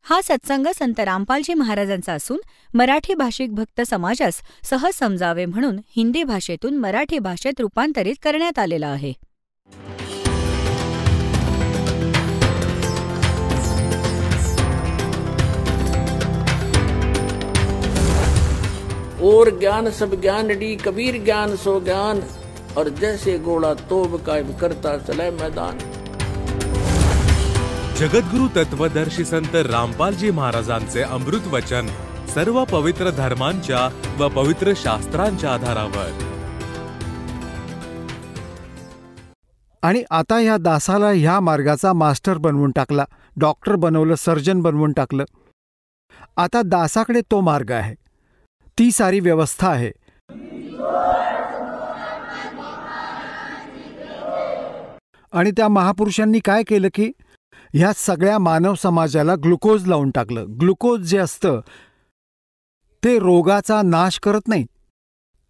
हा सत्संग संत रामपालजी महाराजांचा असून मराठी भाषिक भक्त समाजास सहज समजावे म्हणून हिंदी भाषेतून मराठी भाषेत रूपांतरित करण्यात आलेला आहे. और ज्ञान सब ज्ञान डी कबीर ज्ञान सो ज्ञान और जैसे घोड़ा तोब कायम करता चले मैदान. जगद्गुरु तत्वदर्शी संत रामपालजी महाराजांचे अमृत वचन सर्व पवित्र धर्मांच्या व पवित्र शास्त्रांच्या आधारावर. आणि आता ह्या दासाला ह्या मार्गाचा मास्टर बनवून टाकला, डॉक्टर बनवलं, सर्जन बनवून टाकलं. आता दासाकडे तो मार्ग आहे, ती सारी व्यवस्था आहे. आणि त्या महापुरुषांनी काय केलं की ह्या सगळ्या मानव समाजाला ग्लुकोज लावून टाकलं. ग्लुकोज जे असतं ते रोगाचा नाश करत नाही,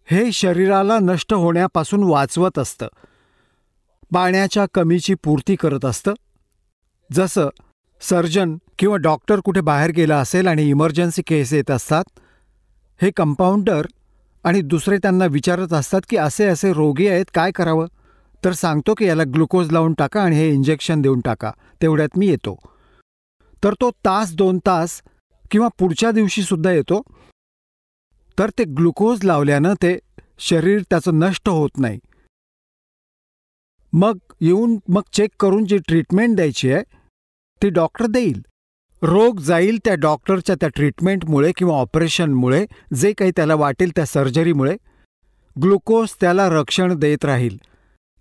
हे शरीराला नष्ट होण्यापासून वाचवत असतं, पाण्याच्या कमीची पूर्ती करत असतं. जसं सर्जन किंवा डॉक्टर कुठे बाहेर गेला असेल आणि इमर्जन्सी केस येत असतात, हे कंपाऊंडर आणि दुसरे त्यांना विचारत असतात की असे असे रोगी आहेत, काय करावं. तर सांगतो की याला ग्लुकोज लावून टाका आणि हे इंजेक्शन देऊन टाका, तेवढ्यात मी येतो. तर तो तास 2 तास किंवा पुढच्या दिवशीसुद्धा येतो. तर ते ग्लुकोज लावल्यानं ते शरीर त्याचं नष्ट होत नाही. मग येऊन चेक करून जी ट्रीटमेंट द्यायची आहे ती डॉक्टर देईल. रोग जाईल त्या डॉक्टरच्या त्या ट्रीटमेंटमुळे किंवा ऑपरेशनमुळे, जे काही त्याला वाटेल त्या सर्जरीमुळे. ग्लुकोज त्याला रक्षण देत राहील,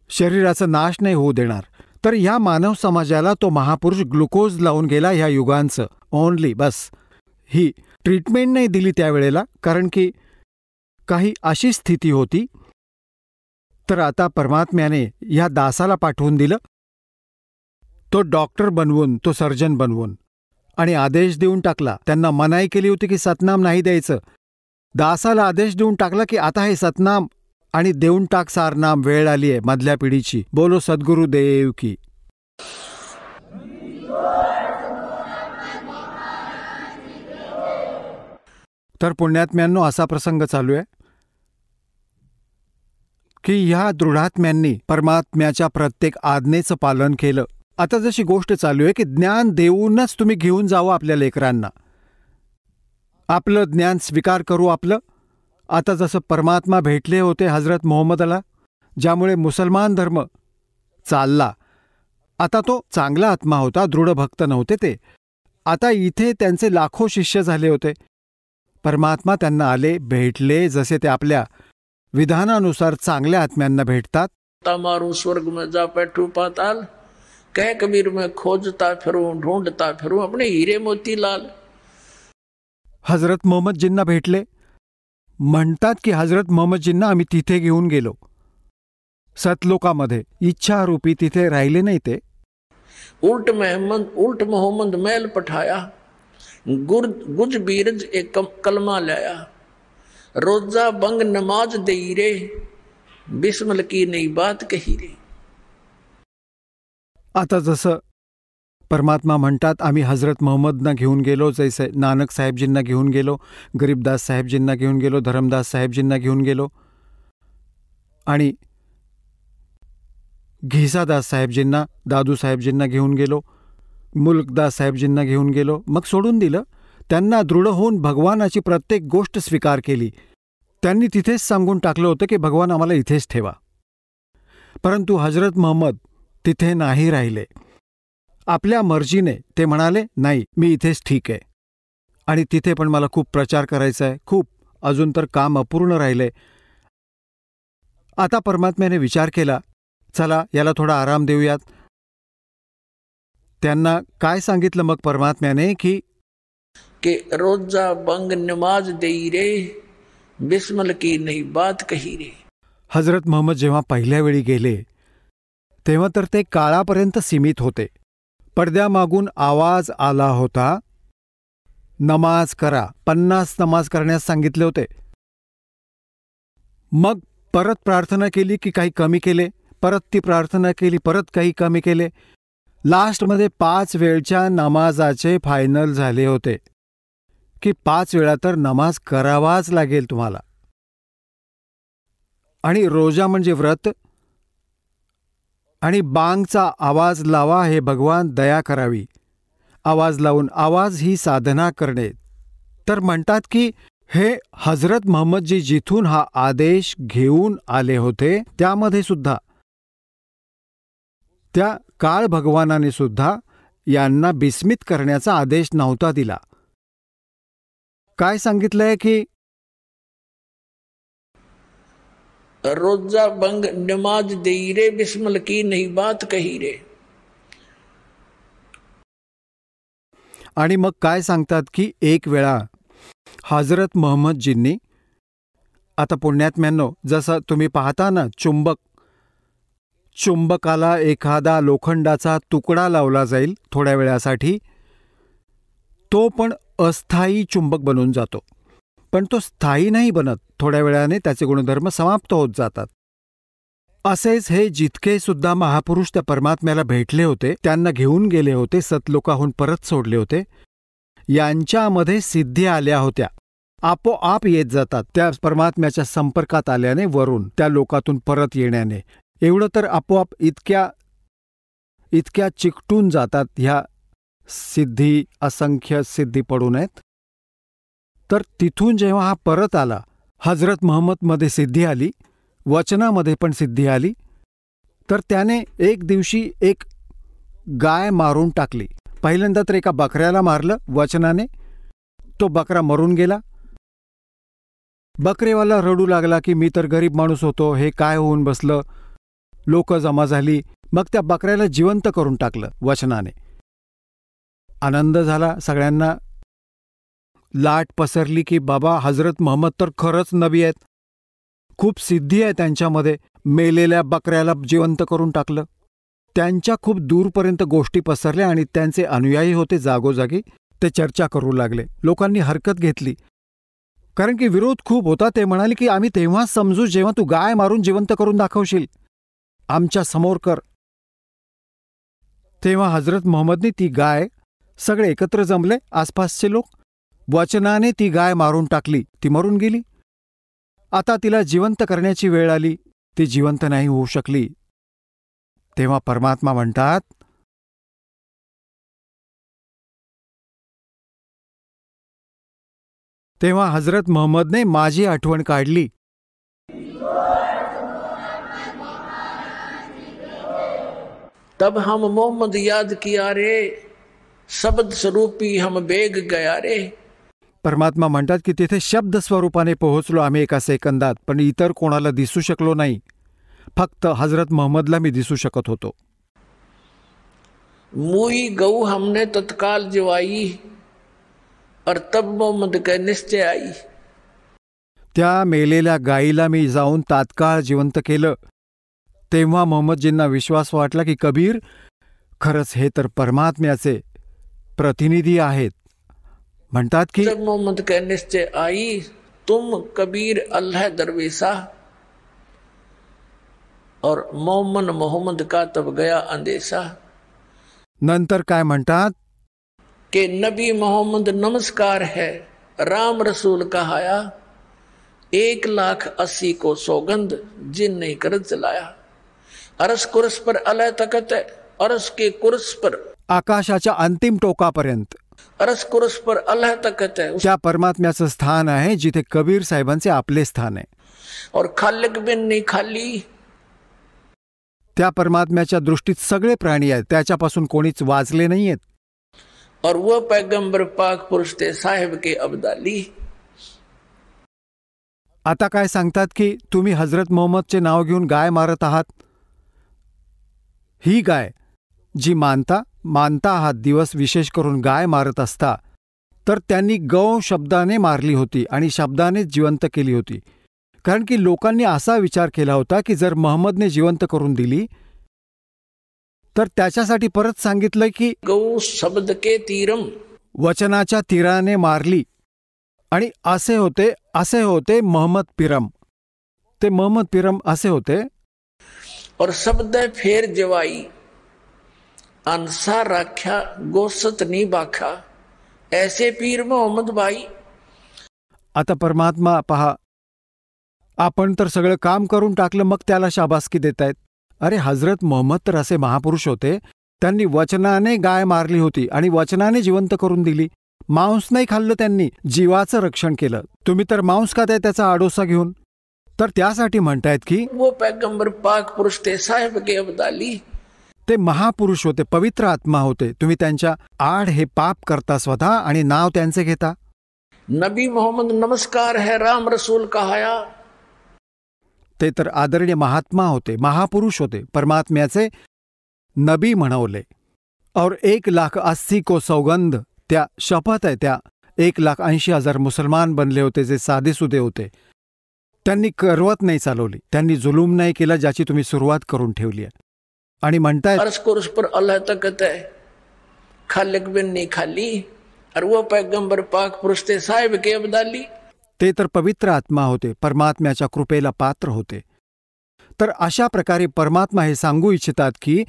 शरीराचा नाश नाही होऊ देणार. तर ह्या मानव समाजाला तो महापुरुष ग्लुकोज लावून गेला ह्या युगांचं ओनली, बस. ही ट्रीटमेंट नाही दिली त्यावेळेला, कारण की काही अशी स्थिती होती. तर आता परमात्म्याने ह्या दासाला पाठवून दिलं, तो डॉक्टर बनवून, तो सर्जन बनवून, आणि आदेश देऊन टाकला. त्यांना मनाई केली होती की सतनाम नाही द्यायचं. दासाला आदेश देऊन टाकला की आता हे सतनाम आणि देऊन टाक सारनाम, वेळ आली आहे मधल्या पिढीची. बोलो सद्गुरु देव की. तर पुण्यात्म्यांनो, असा प्रसंग चालू आहे की ह्या दृढात्म्यांनी परमात्म्याच्या प्रत्येक आज्ञेचं पालन केलं. आता जशी गोष्ट चालू आहे की ज्ञान देऊनच तुम्ही घेऊन जावं आपल्या लेकरांना, आपलं ज्ञान स्वीकार करू आपलं. आता जसं परमात्मा भेटले होते हजरत मोहम्मदला, ज्यामुळे मुसलमान धर्म चालला. आता तो चांगला आत्मा होता, दृढ भक्त नव्हते ते. आता इथे त्यांचे लाखो शिष्य झाले होते. परमात्मा त्यांना आले, भेटले, जसे ते आपल्या विधानानुसार चांगल्या आत्म्यांना भेटतात. तमारू स्वर्ग में जा बैठू पाताल, कह कबीर में खोजता फिरूं ढूंढता फिरूं अपने हीरे मोती लाल. हजरत मोहम्मदजींना भेटले. म्हणतात की हजरत मोहम्मदजींना आम्ही तिथे घेऊन गेलो, सतलोकामध्ये. इच्छारूपी तिथे राहिले नाही ते. उल्ट मोहम्मद मैल पठाया, गुज बीरज एक कलमा लाया, रोजा बंग नमाज दई रे, बिस्मिल की नई बात कही रे. आता जसं परमात्मा म्हणतात आम्ही हजरत मोहम्मदना घेऊन गेलो, जैसे नानक साहेबजींना घेऊन गेलो, गरीबदास साहेबजींना घेऊन गेलो, धरमदास साहेबजींना घेऊन गेलो, आणि घिसादास साहेबजींना, दादू साहेबजींना घेऊन गेलो, मुल्कदास साहेबजींना घेऊन गेलो. मग सोडून दिलं. त्यांना दृढ होऊन भगवानाची प्रत्येक गोष्ट स्वीकार केली. त्यांनी तिथेच सांगून टाकलं होतं की भगवान आम्हाला इथेच ठेवा. परंतु हजरत मोहम्मद तिथे नाही राहिले. आपल्या मर्जीने ते म्हणाले, नाही मी इथेच ठीक आहे, आणि तिथे पण मला खूप प्रचार करायचा आहे, खूप अजून तर काम अपूर्ण राहिलंय. आता परमात्म्याने विचार केला, चला याला थोडा आराम देऊयात. त्यांना काय सांगितलं मग परमात्म्याने की रोजा बंग नमाज देई रे, बिस्मिल की नई बात कही रे. हजरत मोहम्मद जेव्हा पहिल्या वेळी गेले तेव्हा तर ते काळापर्यंत सीमित होते. पडद्यामागून आवाज आला होता, नमाज करा. 50 नमाज करण्यास सांगितले होते. मग परत प्रार्थना केली की काही कमी केले, परत ती प्रार्थना केली, परत काही कमी केले. लास्टमध्ये 5 वेळच्या नमाजाचे फायनल झाले होते की 5 वेळा तर नमाज करावाच लागेल तुम्हाला. आणि रोजा म्हणजे व्रत, आणि बांगचा आवाज लावा हे भगवान दया करावी. आवाज लावून आवाज ही साधना करणे. तर म्हणतात की हे हजरत महम्मदजी जिथून हा आदेश घेऊन आले होते त्यामध्ये सुद्धा त्या काळ भगवानाने सुद्धा यांना बिस्मित करण्याचा आदेश नव्हता दिला. काय सांगितलंय की रोजा बंग नमाज देई रे, बिस्मिल की नहीं बात कही रे. आणि मग काय सांगतात की एक वेळा हजरत महम्मदजींनी, आता पुण्यात्म्यांनो, जसं तुम्ही पाहता ना चुंबकाला एखादा लोखंडाचा तुकडा लावला जाईल थोड्या वेळासाठी, तो पण अस्थायी चुंबक बनून जातो, पण तो स्थायी नाही बनत. थोड्या वेळाने त्याचे गुणधर्म समाप्त होत जातात. असेच हे जितके सुद्धा महापुरुष त्या परमात्म्याला भेटले होते, त्यांना घेऊन गेले होते, सतलोकाहून परत सोडले होते, यांच्यामध्ये सिद्धी आल्या होत्या. आपोआप येत जातात त्या परमात्म्याच्या संपर्कात आल्याने, वरून त्या लोकातून परत येण्याने. एवढं तर आपोआप इतक्या चिकटून जातात ह्या सिद्धी, असंख्य सिद्धी पडून आहेत. तर तिथून जेव्हा हा परत आला, हजरत महम्मदमध्ये सिद्धी आली, वचनामध्ये पण सिद्धी आली, तर त्याने एक दिवशी एक गाय मारून टाकली. पहिल्यांदा तर एका बकऱ्याला मारलं वचनाने, तो बकरा मरून गेला. बकरेवाला रडू लागला की मी तर गरीब माणूस होतो, हे काय होऊन बसलं. लोक जमा झाली, मग त्या बकऱ्याला जिवंत करून टाकलं वचनाने. आनंद झाला सगळ्यांना, लाट पसरली की बाबा हजरत महम्मद तर खरंच नबी आहेत, खूप सिद्धी आहे त्यांच्यामध्ये. मेलेल्या बकऱ्याला जिवंत करून टाकलं. त्यांच्या खूप दूरपर्यंत गोष्टी पसरल्या आणि त्यांचे अनुयायी होते जागोजागी, ते चर्चा करू लागले. लोकांनी हरकत घेतली, कारण की विरोध खूप होता. ते म्हणाले की आम्ही तेव्हाच समजू जेव्हा तू गाय मारून जिवंत करून दाखवशील, आमच्या समोर कर. तेव्हा हजरत महम्मदने ती गाय, सगळे एकत्र जमले आसपासचे लोक, वचनाने ती गाय मारून टाकली. ती मरून गेली. आता तिला जिवंत करण्याची वेळ आली, ती जिवंत नाही होऊ शकली. तेव्हा परमात्मा म्हणतात, तेव्हा हजरत महम्मदने माझी आठवण काढली. तब हम मोहम्मद याद किया रे, शब्द स्वरूपी हम बेग गया रे. परमात्मा म्हणतात की तिथे शब्द स्वरूपाने पोहोचलो आम्ही एका सेकंदात, पण इतर कोणाला दिसू शकलो नाही. फक्त हजरत महम्मदला मी दिसू शकत होतो. मुई गऊ हमने तत्काल जिवाई, और तब मोहम्मद के निश्चय आई. त्या मेलेल्या गायीला मी जाऊन तात्काळ जिवंत केलं. तेव्हा मोहम्मदजींना विश्वास वाटला की कबीर खरंच हे तर परमात्म्याचे प्रतिनिधी आहेत. म्हणतात की जब मोहम्मद के निश्चय आई, तुम कबीर अल्लाह दरवेशा, और मोहम्मद का तब गया अंदेशा. नंतर काय म्हणतात के नबी मोहम्मद नमस्कार है, राम रसूल कहाया, 1,80,000 को सौगंध जिन नहीं कर चलाया. अरस कुर्स पर अल्लाह तकत है, अरस के कुर्स पर, आकाशाच्या अंतिम टोकापर्यंत अरस कुर्स पर अल्लाह तकत है. त्या परमात्म्याचं स्थान आहे जिथे कबीर साहेबांचे आपले स्थान आहे. और खालिक बिन नहीं खाली, त्या परमात्म्याच्या दृष्टीत सगळे प्राणी आहेत, त्याच्यापासून कोणीच वाचले नाहीयेत. और वो पैगंबर पाक पुरुष थे साहेब के अब्दाली. आता काय सांगतात की तुम्ही हजरत मोहम्मदचे नाव घेऊन गाय मारत आहात. ही गाय जी मानता हा दिवस विशेष करून गाय मारत असता, तर त्यांनी गौ शब्दाने मारली होती आणि शब्दाने जिवंत केली होती. कारण की लोकांनी असा विचार केला होता की जर महम्मदने जिवंत करून दिली तर त्याच्यासाठी परत सांगितलंय की गौ शब्द के तीरम, वचनाच्या तीराने मारली. आणि असे होते महम्मद पिरम. ते महम्मद पिरम असे होते. और शब्द फेर जवाई, अनसा राख्या गोसत नी बाख्या, ऐसे पीर मोहम्मद भाई. आता परमात्मा पहा, आपण तर सगळं काम करून टाकलं, मग त्याला शाबासकी देतायत. अरे हजरत मोहम्मद तर असे महापुरुष होते, त्यांनी वचनाने गाय मारली होती आणि वचनाने जिवंत करून दिली. मांस नाही खाल्लं, त्यांनी जीवाचं रक्षण केलं. तुम्ही तर मांस खाताय त्याचा आडोसा घेऊन. तर त्यासाठी म्हणतायत की वो पैगंबर पाक पुरुष थे साहेब के अब्दाली. ते महापुरुष होते, पवित्र आत्मा होते. तुम्ही त्यांच्या आड हे पाप करता स्वतः आणि नाव त्यांचे घेता. नबी मोहम्मद नमस्कार है राम रसूल कहाया. ते तर आदरणीय महात्मा होते, महापुरुष होते, परमात्म्याचे नबी म्हणवले. और 1,80,000 को सौगंध, त्या शपथ आहे, त्या 1,80,000 मुसलमान बनले होते जे साधेसुधे होते. त्यांनी करवत नाही चालवली, त्यांनी जुलूम नाही केला ज्याची तुम्ही सुरुवात करून ठेवली आहे. आणि म्हणतायत अर्श को उस पर अल्लाह तकत है, खालिक बिन नहीं खाली. और वो पैगंबर पाक पुरुष थे साहिब के अब्दाली. ते तर पवित्र आत्मा होते, परमात्म्याच्या कृपेला पात्र होते. तर अशा प्रकारे परमात्मा हे सांगू इच्छितात की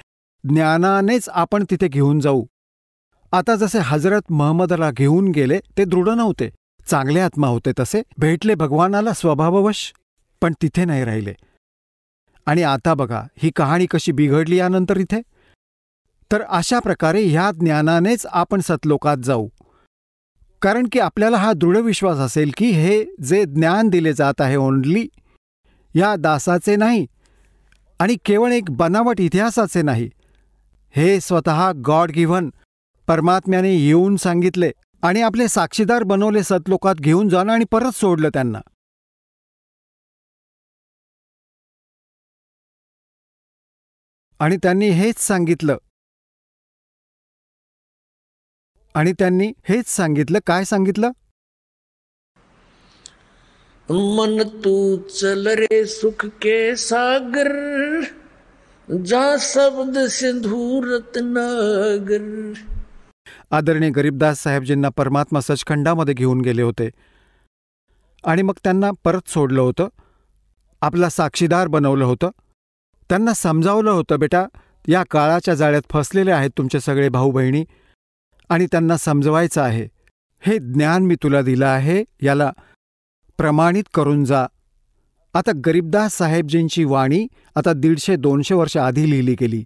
ज्ञानानेच आपण तिथे घेऊन जाऊ. आता जसे हजरत महम्मदला घेऊन गेले ते दृढ नव्हते, चांगले आत्मा होते, तसे भेटले भगवानाला स्वभाववश, पण तिथे नाही राहिले. आणि आता बघा ही कहाणी कशी बिघडली यानंतर इथे. तर अशा प्रकारे ह्या ज्ञानानेच आपण सतलोकात जाऊ. कारण की आपल्याला हा दृढ विश्वास असेल की हे जे ज्ञान दिले जात आहे ओनली या दासाचे नाही आणि केवळ एक बनावट इतिहासाचे नाही. हे स्वतः गॉड गिव्हन परमात्म्याने येऊन सांगितले आणि आपले साक्षीदार बनवले सतलोकात घेऊन जाणं आणि परत सोडलं त्यांना. आणि त्यांनी हेच सांगितलं. काय सांगितलं? मन तू चल रे सुख के सागर, जा शब्द सिंधू रत्नागर. आदरणीय गरीबदास साहेबजींना परमात्मा सचखंडामध्ये घेऊन गेले होते आणि मग त्यांना परत सोडलं होतं, आपला साक्षीदार बनवलं होतं, त्यांना समजावलं होतं, बेटा या काळाच्या जाळ्यात फसलेले आहेत तुमचे सगळे भाऊ बहिणी आणि त्यांना समजवायचं आहे. हे ज्ञान मी तुला दिलं आहे, याला प्रमाणित करून जा. आता गरीबदास साहेबजींची वाणी आता 150-200 वर्ष आधी लिहिली गेली,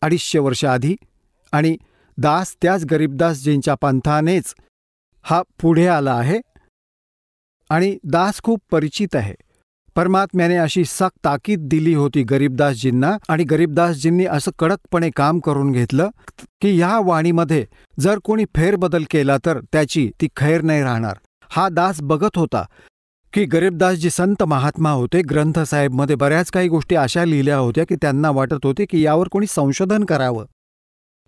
250 वर्ष आधी. आणि दास त्याच गरीबदासजींच्या पंथानेच हा पुढे आला आहे आणि दास खूप परिचित आहे. परमात्म्याने अशी सक्त ताकीद दिली होती गरीबदासजींना आणि गरीबदासजींनी असं कडकपणे काम करून घेतलं की ह्या वाणीमध्ये जर कोणी फेरबदल केला तर त्याची ती खैर नाही राहणार. हा दास बघत होता की गरीबदासजी संत महात्मा होते. ग्रंथसाहेबमध्ये बऱ्याच काही गोष्टी अशा लिहिल्या होत्या की त्यांना वाटत होते की यावर कोणी संशोधन करावं.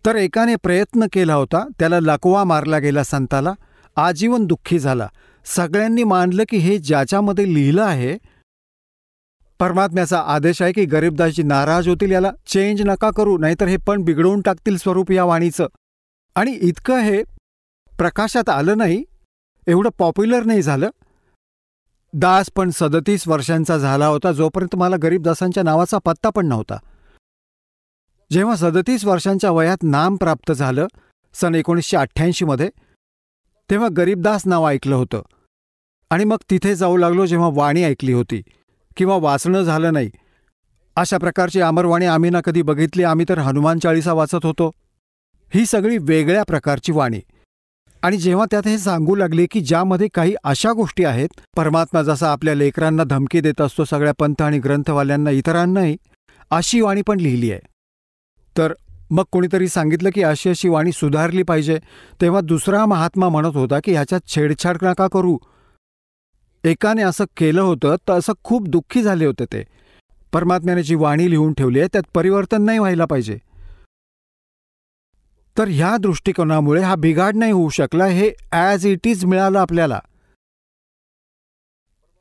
तर एकाने प्रयत्न केला होता, त्याला लकवा मारला गेला संताला, आजीवन दुःखी झाला. सगळ्यांनी मानलं की हे ज्याच्यामध्ये लिहिलं आहे परमात्म्याचा आदेश आहे की गरीबदासजी नाराज होतील, याला चेंज नका करू, नाहीतर हे पण बिघडवून टाकतील स्वरूप या वाणीचं. आणि इतकं हे प्रकाशात आलं नाही, एवढं पॉप्युलर नाही झालं. दास पण 37 वर्षांचा झाला होता जोपर्यंत मला गरीबदासांच्या नावाचा पत्ता पण नव्हता. जेव्हा 37 वर्षांच्या वयात नाम प्राप्त झालं सन 1988 तेव्हा गरीबदास नाव ऐकलं होतं आणि मग तिथे जाऊ लागलो जेव्हा वाणी ऐकली होती किंवा वाचणं झालं नाही. अशा प्रकारची अमरवाणी आम्ही ना कधी बघितली, आम्ही तर हनुमान चाळीसा वाचत होतो. ही सगळी वेगळ्या प्रकारची वाणी. आणि जेव्हा त्यात हे सांगू लागले की ज्यामध्ये काही अशा गोष्टी आहेत, परमात्मा जसा आपल्या लेकरांना धमकी देत असतो सगळ्या पंथ आणि ग्रंथवाल्यांना इतरांनाही, अशी वाणी पण लिहिली आहे. तर मग कोणीतरी सांगितलं की अशी अशी वाणी सुधारली पाहिजे. तेव्हा दुसरा महात्मा म्हणत होता की ह्याच्यात छेडछाड नका करू. एकाने असं केलं होतं तर असं खूप दुःखी झाले होते ते. परमात्म्याने जी वाणी लिहून ठेवली आहे त्यात परिवर्तन नाही व्हायला पाहिजे. तर ह्या दृष्टिकोनामुळे हा बिघाड नाही होऊ शकला, हे ॲज इट इज मिळालं आपल्याला.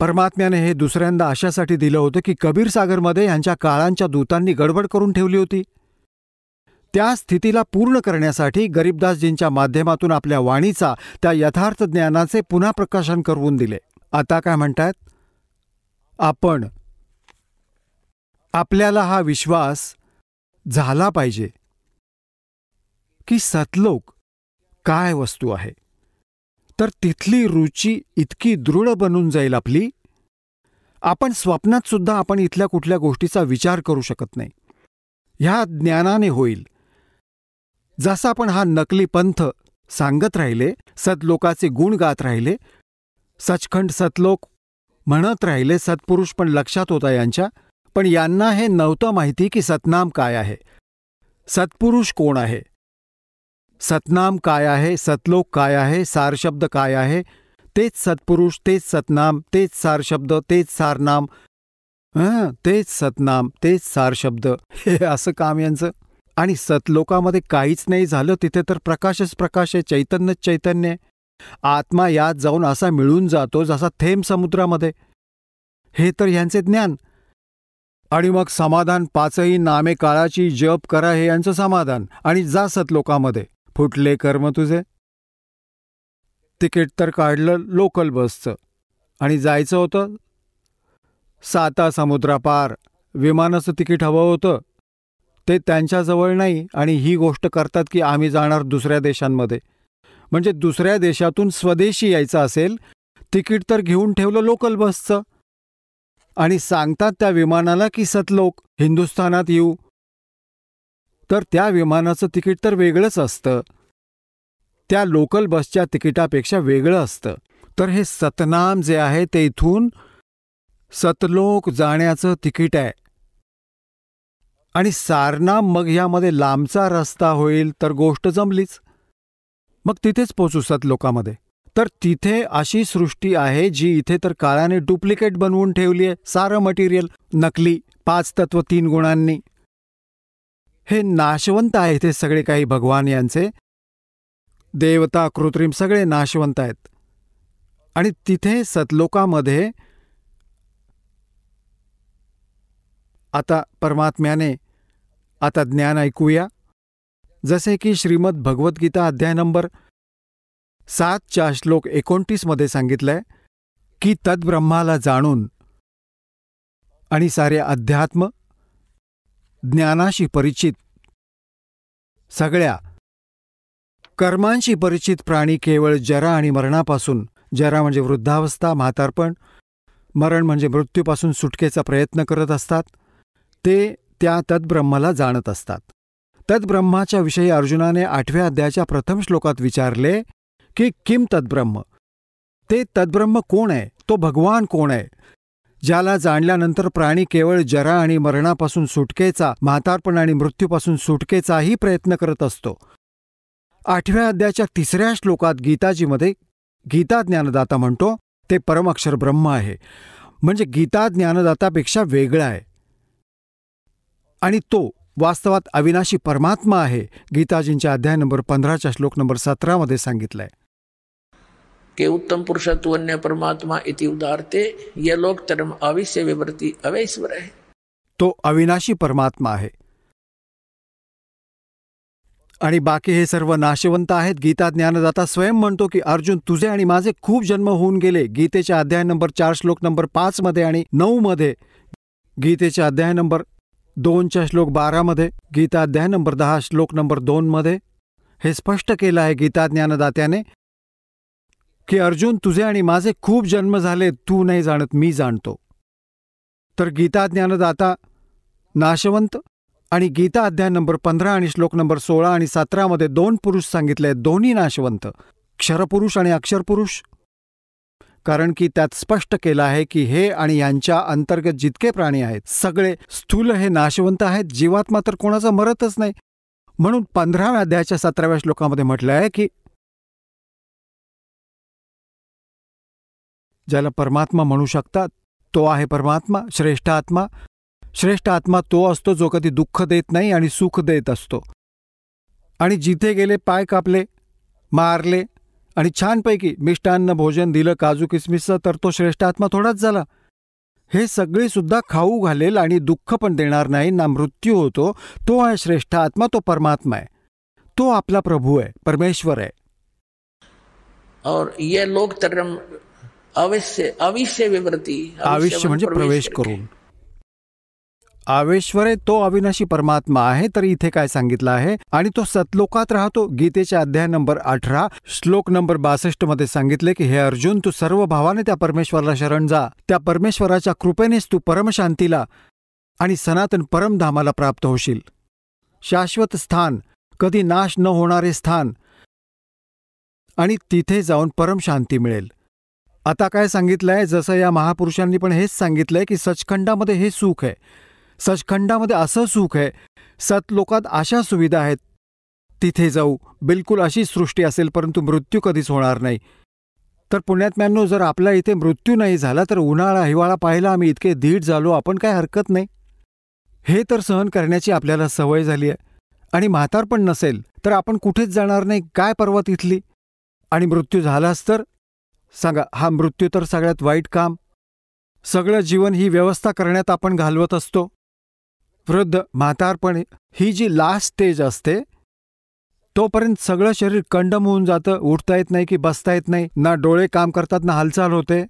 परमात्म्याने हे दुसऱ्यांदा अशासाठी दिलं होतं की कबीर सागरमध्ये ह्यांच्या काळांच्या दूतांनी गडबड करून ठेवली होती. त्या स्थितीला पूर्ण करण्यासाठी गरीबदासजींच्या माध्यमातून आपल्या वाणीचा, त्या यथार्थ ज्ञानाचे पुन्हा प्रकाशन करून दिले. आता काय म्हणतायत? आपल्याला हा विश्वास झाला पाहिजे की सतलोक काय वस्तू आहे, तर तिथली रुची इतकी दृढ बनून जाईल आपली, आपण स्वप्नात सुद्धा आपण इथल्या कुठल्या गोष्टीचा विचार करू शकत नाही. ह्या ज्ञानाने होईल. जसा आपण हा नकली पंथ सांगत राहिले, सतलोकाचे गुण गात राहिले, सचखंड सतलोक म्हणत राहिले, सत्पुरुष पण लक्षात होता यांच्या, पण यांना हे नव्हतं माहिती की सतनाम काय आहे, सत्पुरुष कोण आहे, सतनाम काय आहे, सतलोक काय आहे, सारशब्द काय आहे, तेच सत्पुरुष, तेच सतनाम, तेच सारशब्द, तेच सारनाम, तेच सतनाम, तेच सारशब्द, हे असं काम यांचं. आणि सतलोकामध्ये काहीच नाही झालं, तिथे तर प्रकाशच प्रकाश आहे, चैतन्यच चैतन्य आहे. आत्मा यात जाऊन असा मिळून जातो जसा थेंब समुद्रामध्ये. हे तर यांचे ज्ञान. आणि मग समाधान, पाचही नामे काळाची जप करा, हे यांचं समाधान. आणि जा सतलोकामध्ये, फुटले कर्म तुझे. तिकीट तर काढलं लोकल बसचं आणि जायचं होतं 7 समुद्रापार. विमानाचं तिकीट हवं होतं, ते त्यांच्याजवळ नाही. आणि ही गोष्ट करतात की आम्ही जाणार दुसऱ्या देशांमध्ये. म्हणजे दुसऱ्या देशातून स्वदेशी यायचं असेल, तिकीट तर घेऊन ठेवलं लोकल बसचं, आणि सांगतात त्या विमानाला की सतलोक हिंदुस्थानात येऊ, तर त्या विमानाचं तिकीट तर वेगळंच असतं, त्या लोकल बसच्या तिकिटापेक्षा वेगळं असतं. तर हे सतनाम जे आहे ते इथून सतलोक जाण्याचं तिकीट आहे. आणि सारनाम मग ह्यामध्ये लांबचा रस्ता होईल तर गोष्ट जमलीच, मग तिथेच पोचू सतलोकामध्ये. तर तिथे अशी सृष्टी आहे जी इथे तर काळाने डुप्लिकेट बनवून ठेवली आहे, सारं मटेरियल नकली, 5 तत्व 3 गुणांनी. हे नाशवंत आहे इथे सगळे काही. भगवान यांचे देवता कृत्रिम सगळे नाशवंत आहेत. आणि तिथे सतलोकामध्ये आता परमात्म्याने आता ज्ञान ऐकूया. जसे की श्रीमद भगवद्गीता अध्याय नंबर 7 श्लोक 29 मध्ये सांगितलंय की तद्ब्रह्माला जाणून आणि सारे अध्यात्म ज्ञानाशी परिचित, सगळ्या कर्मांशी परिचित प्राणी केवळ जरा आणि मरणापासून, जरा म्हणजे वृद्धावस्था, म्हातारपण, मरण म्हणजे मृत्यूपासून सुटकेचा प्रयत्न करत असतात. ते त्या तद्ब्रह्माला जाणत असतात. तद्ब्रह्माच्या विषयी अर्जुनाने 8व्या अध्यायाच्या प्रथम श्लोकात विचारले की किम तद्ब्रह्म, ते तद्ब्रह्म कोण आहे, तो भगवान कोण आहे, ज्याला जाणल्यानंतर प्राणी केवळ जरा आणि मरणापासून सुटकेचा, म्हातारपण आणि मृत्यूपासून सुटकेचाही प्रयत्न करत असतो. 8व्या अध्यायाच्या 3ऱ्या श्लोकात गीताजीमध्ये गीता ज्ञानदाता म्हणतो ते परमअक्षर ब्रह्म आहे. म्हणजे गीता ज्ञानदातापेक्षा वेगळा आहे आणि तो वास्तवात अविनाशी परमात्मा आहे. गीताजींच्या अध्याय नंबर 15 श्लोक नंबर 17 मध्ये सांगितलंय के उत्तम पुरुषत्व अन्य परमात्मा इति उदारते ये लोक तरम अविश्य विवृत्ति अवैश्वर है. तो अविनाशी परमात्मा आहे आणि बाकी हे सर्व नाशवंत आहेत. गीता ज्ञानदाता स्वयं म्हणतो की अर्जुन, तुझे आणि माझे खूप जन्म होऊन गेले. गीतेच्या अध्याय नंबर 4 श्लोक नंबर 5 मध्ये आणि 9 मध्ये, गीतेच्या अध्याय नंबर 2 श्लोक 12 मध्ये, गीता अध्याय नंबर 10 श्लोक नंबर 2 मध्ये हे स्पष्ट केलं आहे गीता ज्ञानदात्याने की अर्जुन, तुझे आणि माझे खूप जन्म झाले, तू नाही जाणत, मी जाणतो. तर गीता ज्ञानदाता नाशवंत आणि गीता अध्याय नंबर 15 आणि श्लोक नंबर 16 आणि 17 मध्ये 2 पुरुष सांगितले, दोन्ही नाशवंत, क्षरपुरुष आणि अक्षरपुरुष. कारण की त्यात स्पष्ट केलं आहे की हे आणि यांच्या अंतर्गत जितके प्राणी आहेत सगळे स्थूल हे नाशवंत आहेत. जीवात्मा तर कोणाचा मरतच नाही. म्हणून 15व्या अध्यायाच्या 17व्या श्लोकामध्ये म्हटलं आहे की ज्याला परमात्मा म्हणू शकतात तो आहे परमात्मा, श्रेष्ठ आत्मा. श्रेष्ठ आत्मा तो असतो जो कधी दुःख देत नाही आणि सुख देत असतो. आणि जिथे गेले पाय कापले, मारले आणि छानपैकी मिष्टान्न भोजन दिलं काजू किसमिसचं, तर तो श्रेष्ठ आत्मा थोडाच झाला. हे सगळे सुद्धा खाऊ घालेल आणि दुःख पण देणार नाही, ना मृत्यू होतो. तो आहे श्रेष्ठ आत्मा, तो परमात्मा आहे, तो आपला प्रभू आहे, परमेश्वर आहे. और ये लोग तरम अविश्य विवृत्ति, आविष्य म्हणजे प्रवेश करून, आवेश्वर आहे तो अविनाशी परमात्मा आहे. तर इथे काय सांगितलं आहे, आणि तो सतलोकात राहतो. गीतेचे अध्याय नंबर 18 श्लोक नंबर 62 मध्ये सांगितले की हे अर्जुन, तू सर्व भावाने त्या परमेश्वराला शरण जा. त्या परमेश्वराच्या कृपेनेच तू परमशांतीला आणि सनातन परमधामाला प्राप्त होशील. शाश्वत स्थान, कधी नाश न होणारे स्थान, आणि तिथे जाऊन परमशांती मिळेल. आता काय सांगितलंय, जसं या महापुरुषांनी पण हेच सांगितलंय की सचखंडामध्ये हे सुख आहे. सचखंडामध्ये असं सुख आहे, सतलोकात अशा सुविधा आहेत, तिथे जाऊ. बिलकुल अशी सृष्टी असेल, परंतु मृत्यू कधीच होणार नाही. तर पुण्यात्म्यांनो, जर आपल्या इथे मृत्यू नाही झाला तर उन्हाळा हिवाळा पाहायला आम्ही इतके धीट झालो, आपण काय हरकत नाही. हे तर सहन करण्याची आपल्याला सवय झाली आहे. आणि म्हातारपण नसेल तर आपण कुठेच जाणार नाही, काय पर्वा तिथली. आणि मृत्यू झालाच तर सांगा, हा मृत्यू तर सगळ्यात वाईट काम. सगळं जीवन ही व्यवस्था करण्यात आपण घालवत असतो. वृद्ध म्हातारपण ही जी लास्ट स्टेज असते, तोपर्यंत सगळं शरीर कंडम होऊन जातं. उठता येत नाही की बसता येत नाही, ना डोळे काम करतात ना हालचाल होते.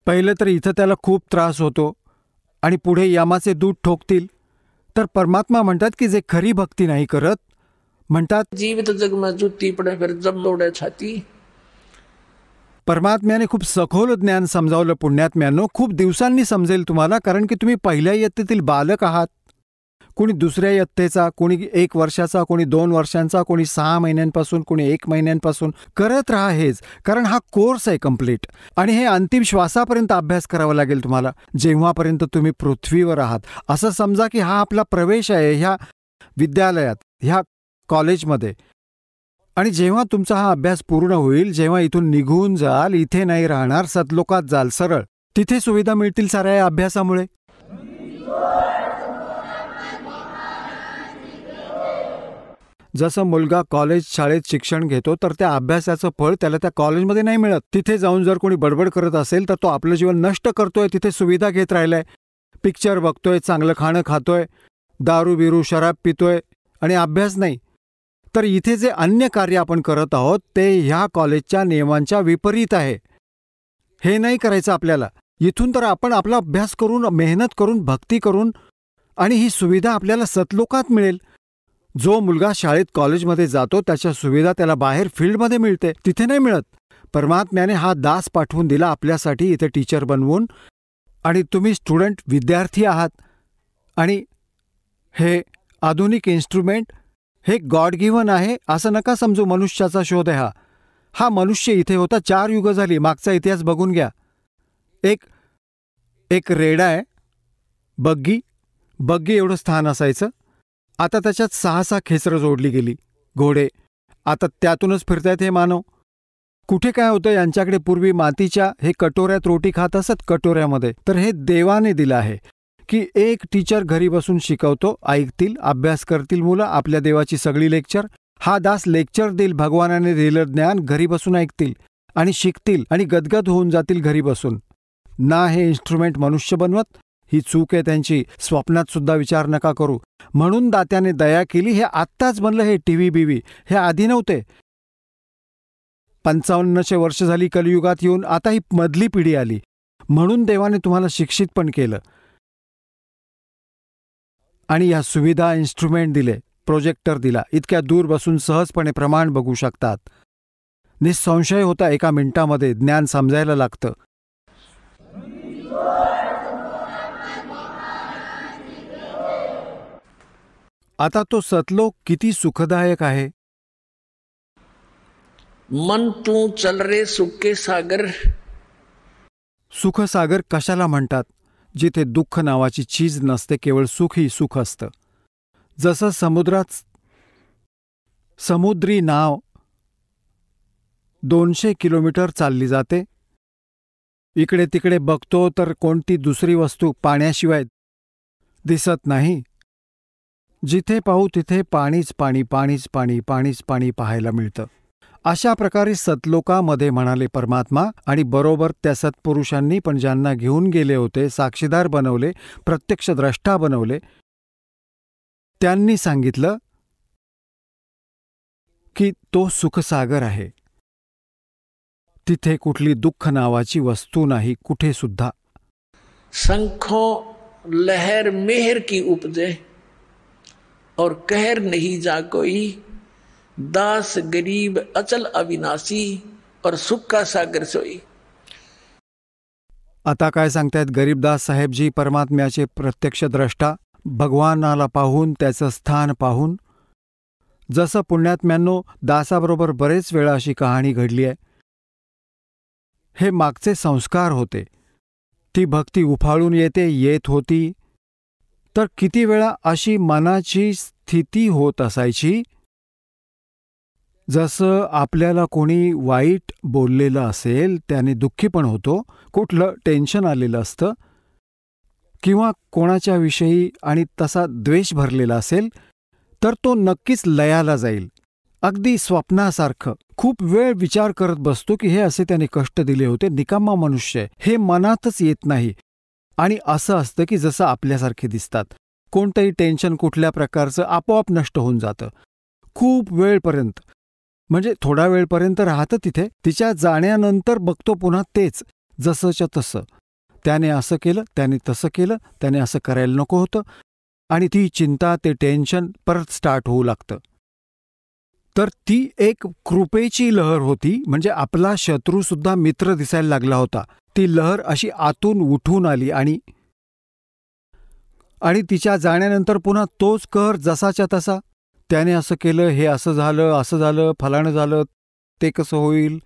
पहिलं तर इथं त्याला खूप त्रास होतो, आणि पुढे यमाचे दूध ठोकतील. तर परमात्मा म्हणतात की जे खरी भक्ती नाही करत, म्हणतात जीवित जग में जुती पड़े फिर जब दौड़े छाती. परमात्म्याने खूप सखोल ज्ञान समजावलं पुण्यात्म्यानो. खूप दिवसांनी समजेल तुम्हाला, कारण की तुम्ही पहिल्या इयत्तेतील बालक आहात. कोणी दुसऱ्या इयत्तेचा, कोणी 1 वर्षाचा, कोणी 2 वर्षांचा, कोणी 6 महिन्यांपासून, कोणी 1 महिन्यांपासून. करत राहा हेच, कारण हा कोर्स आहे कम्प्लीट. आणि हे अंतिम श्वासापर्यंत अभ्यास करावा लागेल तुम्हाला, जेव्हापर्यंत तुम्ही पृथ्वीवर आहात. असं समजा की हा आपला प्रवेश आहे ह्या विद्यालयात, ह्या कॉलेजमध्ये. आणि जेव्हा तुमचा हा अभ्यास पूर्ण होईल, जेव्हा इथून निघून जाल, इथे नाही राहणार, सतलोकात जाल सरळ, तिथे सुविधा मिळतील साऱ्या या अभ्यासामुळे. जसं मुलगा कॉलेज शाळेत शिक्षण घेतो, तर त्या अभ्यासाचं फळ त्याला त्या कॉलेजमध्ये नाही मिळत. तिथे जाऊन जर कोणी बडबड करत असेल तर तो आपलं जीवन नष्ट करतोय. तिथे सुविधा घेत राहिलाय, पिक्चर बघतोय, चांगलं खाणं खातोय, दारू बिरू शराब पितोय, आणि अभ्यास नाही. तर इथे जे अन्य कार्य आपण करत आहोत ते ह्या कॉलेजच्या नियमांच्या विपरीत आहे. हे नाही करायचं आपल्याला. इथून तर आपण आपला अभ्यास करून, मेहनत करून, भक्ती करून, आणि ही सुविधा आपल्याला सतलोकात मिळेल. जो मुलगा शाळेत कॉलेजमध्ये जातो त्याच्या सुविधा त्याला बाहेर फील्डमध्ये मिळते, तिथे नाही मिळत. परमात्म्याने हा दास पाठवून दिला आपल्यासाठी इथे टीचर बनवून. आणि तुम्ही स्टुडंट विद्यार्थी आहात. आणि हे आधुनिक इन्स्ट्रुमेंट हे गॉड गिव्हन आहे, असं नका समजू मनुष्याचा शोध आहे हा. हा मनुष्य इथे होता, 4 युग झाली, मागचा इतिहास बघून घ्या. एक रेडा आहे, बग्गी एवढं स्थान असायचं. आता त्याच्यात 6 खेचरं जोडली गेली, घोडे. आता त्यातूनच फिरतायत हे मानव. कुठे काय होतं, यांच्याकडे पूर्वी मातीच्या हे कटोऱ्यात रोटी खात असत, कटोऱ्यामध्ये. तर हे देवाने दिलं आहे की एक टीचर घरी बसून शिकवतो, ऐकतील, अभ्यास करतील मुलं आपल्या देवाची सगळी लेक्चर. हा दास लेक्चर देईल, भगवानाने दिलं ज्ञान घरी बसून ऐकतील आणि शिकतील आणि गदगद होऊन जातील घरी बसून. ना हे इन्स्ट्रुमेंट मनुष्य बनवत, ही चूक आहे त्यांची. स्वप्नात सुद्धा विचार नका करू. म्हणून दात्याने दया केली. हे आत्ताच बनलं हे टीव्ही बीव्ही, हे आधी नव्हते. 5500 वर्ष झाली कलियुगात येऊन, आता ही मधली पिढी आली. म्हणून देवाने तुम्हाला शिक्षित पण केलं आणि या सुविधा, इन्स्ट्रुमेंट दिले, प्रोजेक्टर दिला. इतक्या दूर बसून सहजपणे प्रमाण बघू शकतात. निसंशय होता, 1 मिनिटामध्ये ज्ञान समजायला लागतं. आता तो सतलोक किती सुखदायक आहे. मन तू चल रे सुखे सागर. सुखसागर कशाला म्हणतात? जिथे दुःख नावाची चीज नसते, केवळ सुख ही सुख असतं. जसं समुद्रात समुद्री नाव 200 किलोमीटर चालली जाते, इकडे तिकडे बघतो तर कोणती दुसरी वस्तू पाण्याशिवाय दिसत नाही. जिथे पाहू तिथे पाणीच पाणी, पाणीच पाणी, पाणीच पाणी पाहायला मिळतं. अशा प्रकारे सतलोकामध्ये म्हणाले परमात्मा. आणि बरोबर त्या सत्पुरुषांनी पण ज्यांना घेऊन गेले होते, साक्षीदार बनवले, प्रत्यक्ष द्रष्टा बनवले, त्यांनी सांगितलं की तो सुखसागर आहे. तिथे कुठली दुःख नावाची वस्तू नाही, कुठे सुद्धा. शंखों लहर मेहर की उपजे और कहर नहीं जा कोई, दास गरीब अचल अविनाशी और सुख का सागर सोई. आता काय सांगतायत गरीबदास साहेबजी, परमात्म्याचे प्रत्यक्ष द्रष्टा, भगवानाला पाहून, त्याचं स्थान पाहून. जसं पुण्यात्म्यांनो दासाबरोबर बरेच वेळा अशी कहाणी घडली आहे. हे मागचे संस्कार होते. ती भक्ती उफाळून येत होती. तर किती वेळा अशी मनाची स्थिती होत असायची, जसं आपल्याला कोणी वाईट बोललेलं असेल त्याने दुःखी पण होतो, कुठलं टेन्शन आलेलं असतं किंवा कोणाच्या विषयी आणि तसा द्वेष भरलेला असेल तर तो नक्कीच लयाला जाईल. अगदी स्वप्नासारखं खूप वेळ विचार करत बसतो की हे असे त्याने कष्ट दिले होते, निकामा मनुष्य, हे मनातच येत नाही. आणि असं असतं की जसं आपल्यासारखे दिसतात. कोणतंही टेन्शन कुठल्या प्रकारचं आपोआप नष्ट होऊन जातं. खूप वेळपर्यंत, म्हणजे थोडा वेळपर्यंत राहतं तिथे. तिच्या जाण्यानंतर बघतो पुन्हा तेच जसंच्या तसं. त्याने असं केलं, त्याने तसं केलं, त्याने असं करायला नको होतं. आणि ती चिंता, ते टेन्शन परत स्टार्ट होऊ लागतं. तर ती एक कृपेची लहर होती, म्हणजे आपला शत्रूसुद्धा मित्र दिसायला लागला होता. ती लहर अशी आतून उठून आली आणि तिच्या जाण्यानंतर पुन्हा तोच कहर जसाच्या तसा. त्याने असं केलं, हे असं झालं, फलाणं झालं, ते कसं होईल.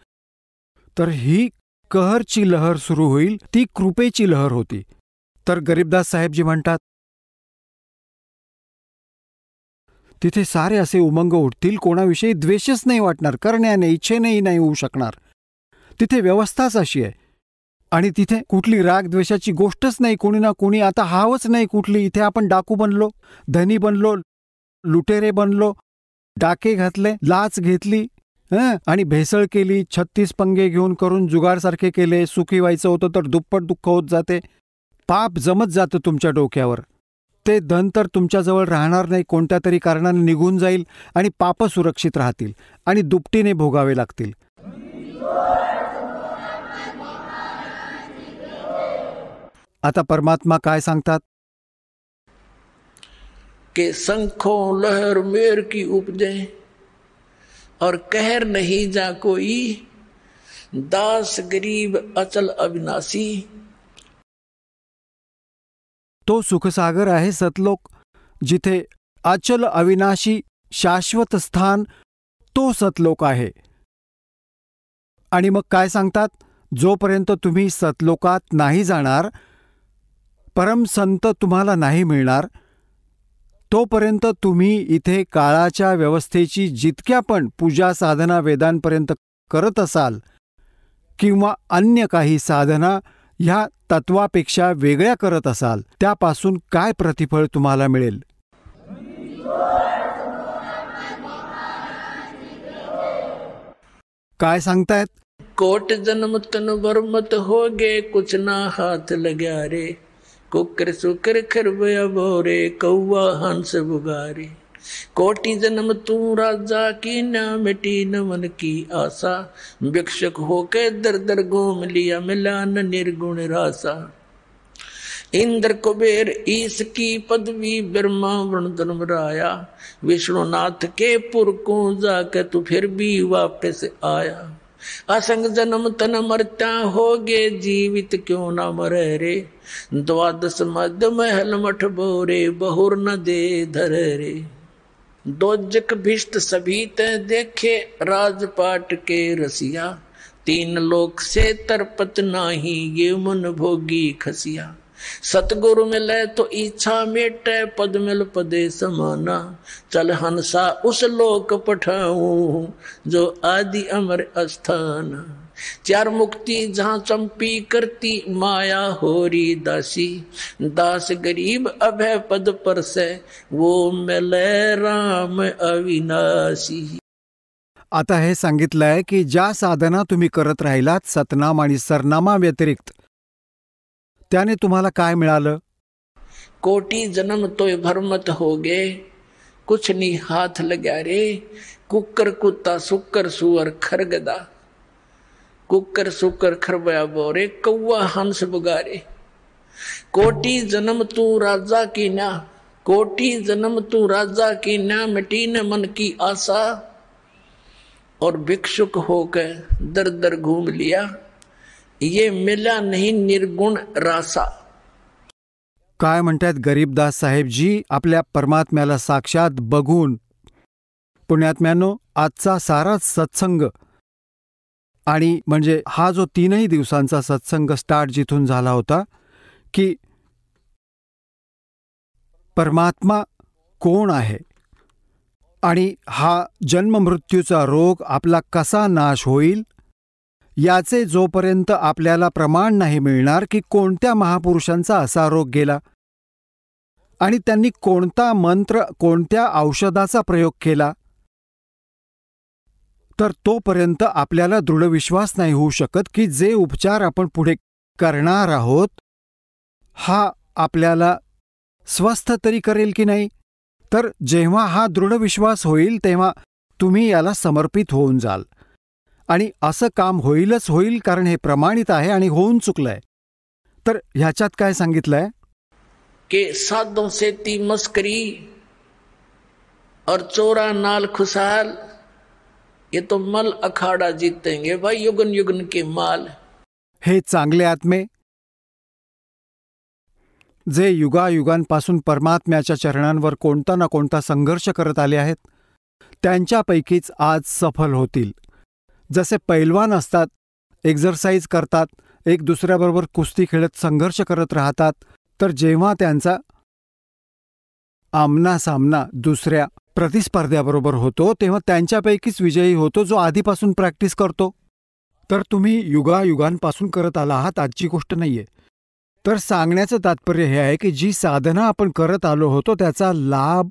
तर ही कहरची लहर सुरू होईल, ती कृपेची लहर होती. तर गरीबदास साहेबजी म्हणतात, तिथे सारे असे उमंग उठतील, कोणाविषयी द्वेषच नाही वाटणार, करण्याने इच्छेनेही नाही होऊ शकणार. तिथे व्यवस्थाच अशी आहे. आणि तिथे कुठली राग द्वेषाची गोष्टच नाही. कोणी ना कोणी आता हावच नाही कुठली. इथे आपण डाकू बनलो, धनी बनलो, लुटेरे बनलो, डाके घातले, लाच घेतली आणि भेसळ केली, 36 पंगे घेऊन करून जुगारसारखे केले. सुखी व्हायचं होतं तर दुप्पट दुःख होत जाते. पाप जमत जातं तुमच्या डोक्यावर. ते धन तर तुमच्याजवळ राहणार नाही, कोणत्या तरी कारणाने निघून जाईल आणि पाप सुरक्षित राहतील आणि दुपटीने भोगावे लागतील. आता परमात्मा काय सांगतात कि संखों लहर मेर की उपजे और कहर नहीं जा कोई, दास गरीब अचल अविनाशी. तो सुखसागर आहे सतलोक, जिथे अचल अविनाशी शाश्वत स्थान, तो सतलोक आहे. आणि मग काय सांगतात, जोपर्यंत तुम्ही सतलोकात नाही जाणार, परमसंत तुम्हाला नाही मिळणार, तोपर्यंत तुम्ही इथे काळाच्या व्यवस्थेची जितक्या पण पूजा साधना वेदांपर्यंत करत असाल किंवा अन्य काही साधना ह्या तत्वापेक्षा वेगळ्या करत असाल, त्यापासून काय प्रतिफळ तुम्हाला मिळेल. काय सांगतायत, कोट जन्म तन बरमत होगे, कुछ ना हाथ लग्या रे. कुकर सुकर खरबया बोरे, कौवा हंस बुगारे. कोटि जन्म तू राजा की, ना मिटी न मन की आशा. भिक्षक होके दर दर घूम लिया, मिला न निर्गुण रासा. इंद्र कुबेर ईश की पदवी, ब्रह्मा वरुण धर्मराया. विष्णुनाथ के पुर को जाके तू फिर भी वापस आया. असंग जन्म तन मरता होगे, जीवित क्यों ना मरे रे. द्वादश मध्य महल मठ बोरे, बहुर न दे धर रे. दोजक भिष्ट सभी ते देखे, राजपाट के रसिया. तीन लोक से तरपत नाही, ये मन भोगी खसिया. सतगुरु मिले तो इच्छा मेटे, पद मिल पदे समाना. चल हंसा उस लोक पठाऊं, जो आदि अमर अस्थान. चार मुक्ति जहाँ चंपी करती, माया होरी दासी. दास गरीब अभय पद पर से, वो मिले राम अविनाशी. आता हे सांगितलंय की ज्या साधना तुम्ही करत राहिलात सतनाम आणि सरनामा व्यतिरिक्त, त्याने तुम्हाला काय मिळालं. कोटि जन्म तोय भरमत होगे, कुछ नहीं हाथ लग्या रे. कुकर कुत्ता सुकर सुअर खरगदा. कुकर सुकर खरबया बोरे, कौवा हंस बुगारे. कोटि जन्म तू राजा की ना, कोटि जन्म तू राजा की ना, मिटी न मन की आशा, और भिक्षुक होकर दर दर घूम लिया, ये मिला नहीं निर्गुण रासा. काय म्हणतात गरीबदास साहेबजी आपल्या परमात्म्याला साक्षात बघून. पुण्यात्म्यानो, आजचा सारा सत्संग आणि म्हणजे हा जो 3 दिवसांचा सत्संग स्टार्ट जिथून झाला होता की परमात्मा कोण आहे आणि हा जन्ममृत्यूचा रोग आपला कसा नाश होईल, याचे जोपर्यंत आपल्याला प्रमाण नाही मिळणार की कोणत्या महापुरुषांचा असा रोग गेला आणि त्यांनी कोणता मंत्र, कोणत्या औषधाचा प्रयोग केला, तर तोपर्यंत आपल्याला दृढ विश्वास नाही होऊ शकत की जे उपचार आपण पुढे करणार आहोत हा आपल्याला स्वस्थ तरी करेल की नाही. तर जेव्हा हा दृढ विश्वास होईल तेव्हा तुम्ही याला समर्पित होऊन जाल आणि असं काम होईलच होईल, कारण हे प्रमाणित आहे आणि होऊन चुकलंय. तर ह्याच्यात काय सांगितलंय के साधों से ती मस्करी और चोरा नाल खुशहाल, ये तो मल अखाड़ा जीतेंगे भाई युगन युगन के माल. हे चांगले आत्मे जे युगायुगांपासून परमात्म्याच्या चरणांवर कोणता ना कोणता संघर्ष करत आले आहेत, त्यांच्यापैकीच आज सफल होतील. जसे पैलवान असतात, एक्झरसाइज करतात, एक दुसऱ्याबरोबर कुस्ती खेळत संघर्ष करत राहतात, तर जेव्हा त्यांचा आमना सामना दुसऱ्या प्रतिस्पर्ध्याबरोबर होतो तेव्हा त्यांच्यापैकीच विजयी होतो जो आधीपासून प्रॅक्टिस करतो. तर तुम्ही युगायुगांपासून करत आला आहात, आजची गोष्ट नाहीये. तर सांगण्याचं तात्पर्य हे आहे की जी साधना आपण करत आलो होतो त्याचा लाभ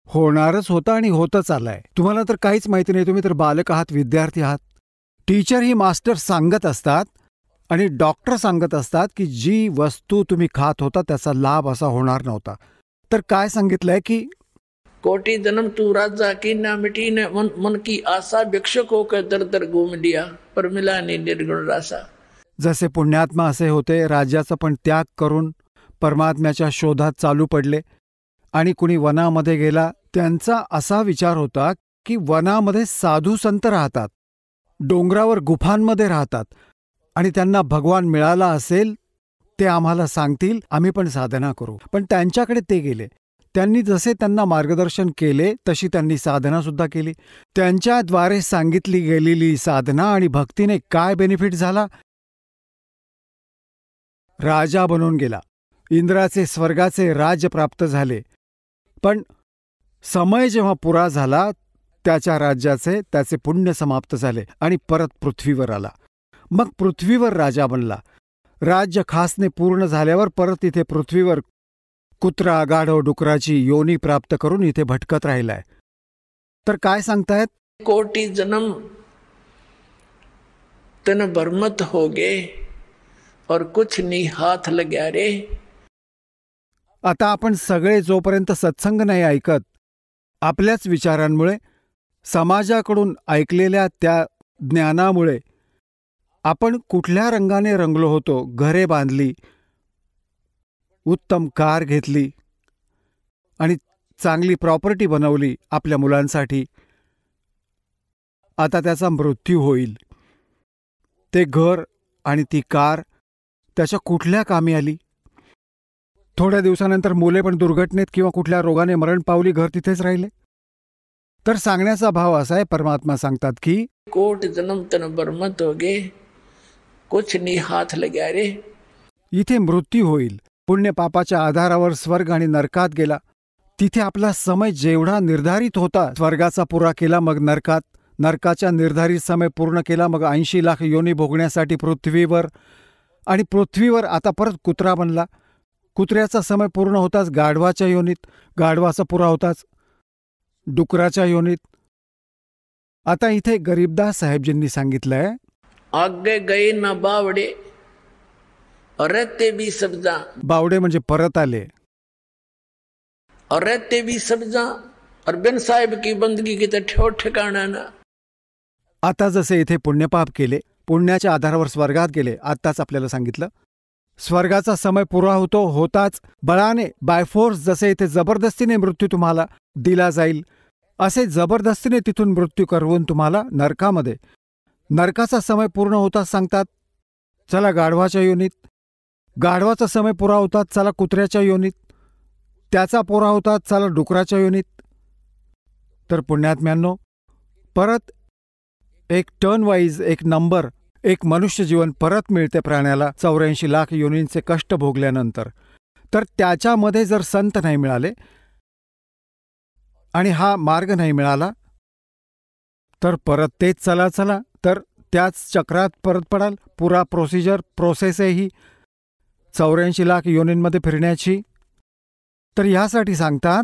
होणारच होता आणि होतच आलाय. तुम्हाला तर काहीच माहिती नाही, तुम्ही तर बालक आहात, विद्यार्थी आहात. टीचर ही मास्टर सांगत असतात आणि डॉक्टर सांगत असतात की जी वस्तू तुम्ही खात होता त्याचा लाभ असा होणार नव्हता. तर काय सांगितलंय की कोटि जन्म तू राजा की ना, मिटी न मन की आशा, भिक्षुक होकर दर दर घूम लिया, पर मिला नहीं निर्गुण रासा. जसे पुण्यात्मा असे होते, राज्याचा पण त्याग करून परमात्म्याच्या शोधात चालू पडले आणि कुणी वनामध्ये गेला. त्यांचा असा विचार होता की वनामध्ये साधू संत राहतात, डोंगरावर गुफांमध्ये राहतात आणि त्यांना भगवान मिळाला असेल ते आम्हाला सांगतील, आम्ही पण साधना करू. पण त्यांच्याकडे ते गेले, त्यांनी जसे त्यांना मार्गदर्शन केले तशी त्यांनी साधनासुद्धा केली. त्यांच्याद्वारे सांगितली गेलेली साधना आणि भक्तीने काय बेनिफिट झाला, राजा बनून गेला, इंद्राचे स्वर्गाचे राज्य प्राप्त झाले. पण समय जेव्हा पुरा झाला त्याच्या राज्याचे त्याचे पुण्य समाप्त झाले आणि परत पृथ्वीवर आला. मग पृथ्वीवर राजा बनला. राज्य खासने पूर्ण झाल्यावर परत इथे पृथ्वीवर कुत्रा, गाढव, डुकराची योनी प्राप्त करून इथे भटकत राहिलाय. तर काय सांगतायत, कोटि जन्म तन भरमत हो गे और कुछ नहीं हाथ लग्या रे. आता आपण सगळे जोपर्यंत सत्संग नाही ऐकत, आपल्याच विचारांमुळे, समाजाकडून ऐकलेल्या त्या ज्ञानामुळे आपण कुठल्या रंगाने रंगलो होतो, घरे बांधली, उत्तम कार घेतली आणि चांगली प्रॉपर्टी बनवली आपल्या मुलांसाठी, आता त्याचा मृत्यू होईल. ते घर आणि ती कार त्याच्या कुठल्या कामी आली? थोड्या दिवसानंतर मुले पण दुर्घटनेत किंवा कुठल्या रोगाने मरण पावली, घर तिथेच राहिले. तर सांगण्याचा भाव असा आहे, परमात्मा सांगतात की कोट जन्म तन बरमत हो गे, कुछ नहीं हाथ लग्या रे. इथे मृत्यू होईल. पुण्य पापाच्या आधारावर स्वर्ग आणि नरकात गेला. तिथे आपला समय जेवढा निर्धारित होता, स्वर्गाचा पुरा केला, मग नरकात, नरकाच्या निर्धारित समय पूर्ण केला, मग 80 लाख योनी भोगण्यासाठी पृथ्वीवर, आणि पृथ्वीवर आता परत कुत्रा बनला. कुत्र्याचा समय पूर्ण होताच गाढवाच्या योनीत, गाढवाचा पुरा होताच डुकराच्या योनीत. आता इथे गरीबदास साहेबजींनी सांगितलंय, आगे गए ना बावडे और रहते भी सब्जा. बावडे म्हणजे परत आले. और रहते भी सब्जा और बिन साहेब की बंदगी की तर ठेव ठिकाणा ना. आता जसे इथे पुण्यपाप केले, पुण्याच्या आधारावर स्वर्गात गेले, आत्ताच आपल्याला सांगितलं, स्वर्गाचा समय पुरा होताच बळाने बायफोर्स जसे इथे जबरदस्तीने मृत्यू तुम्हाला दिला जाईल, असे जबरदस्तीने तिथून मृत्यू करवून तुम्हाला नरकाचा समय पूर्ण होताच सांगतात, चला गाढवाच्या योनीत. गाढवाचा समय पुरा होतात, चला कुत्र्याच्या योनीत. त्याचा पुरा होतात, चला डुकराच्या योनीत. तर पुण्यात्म्यांनो, परत एक टर्न वाईज एक नंबर, एक मनुष्य जीवन परत मिळते प्राण्याला 84 लाख योनींचे कष्ट भोगल्यानंतर. तर त्याच्यामध्ये जर संत नाही मिळाले आणि हा मार्ग नाही मिळाला तर परत तेच चला तर त्याच चक्रात परत पडाल. पुरा प्रोसेस आहे ही 84 लाख योनींमध्ये फिरण्याची. तर ह्यासाठी सांगतात,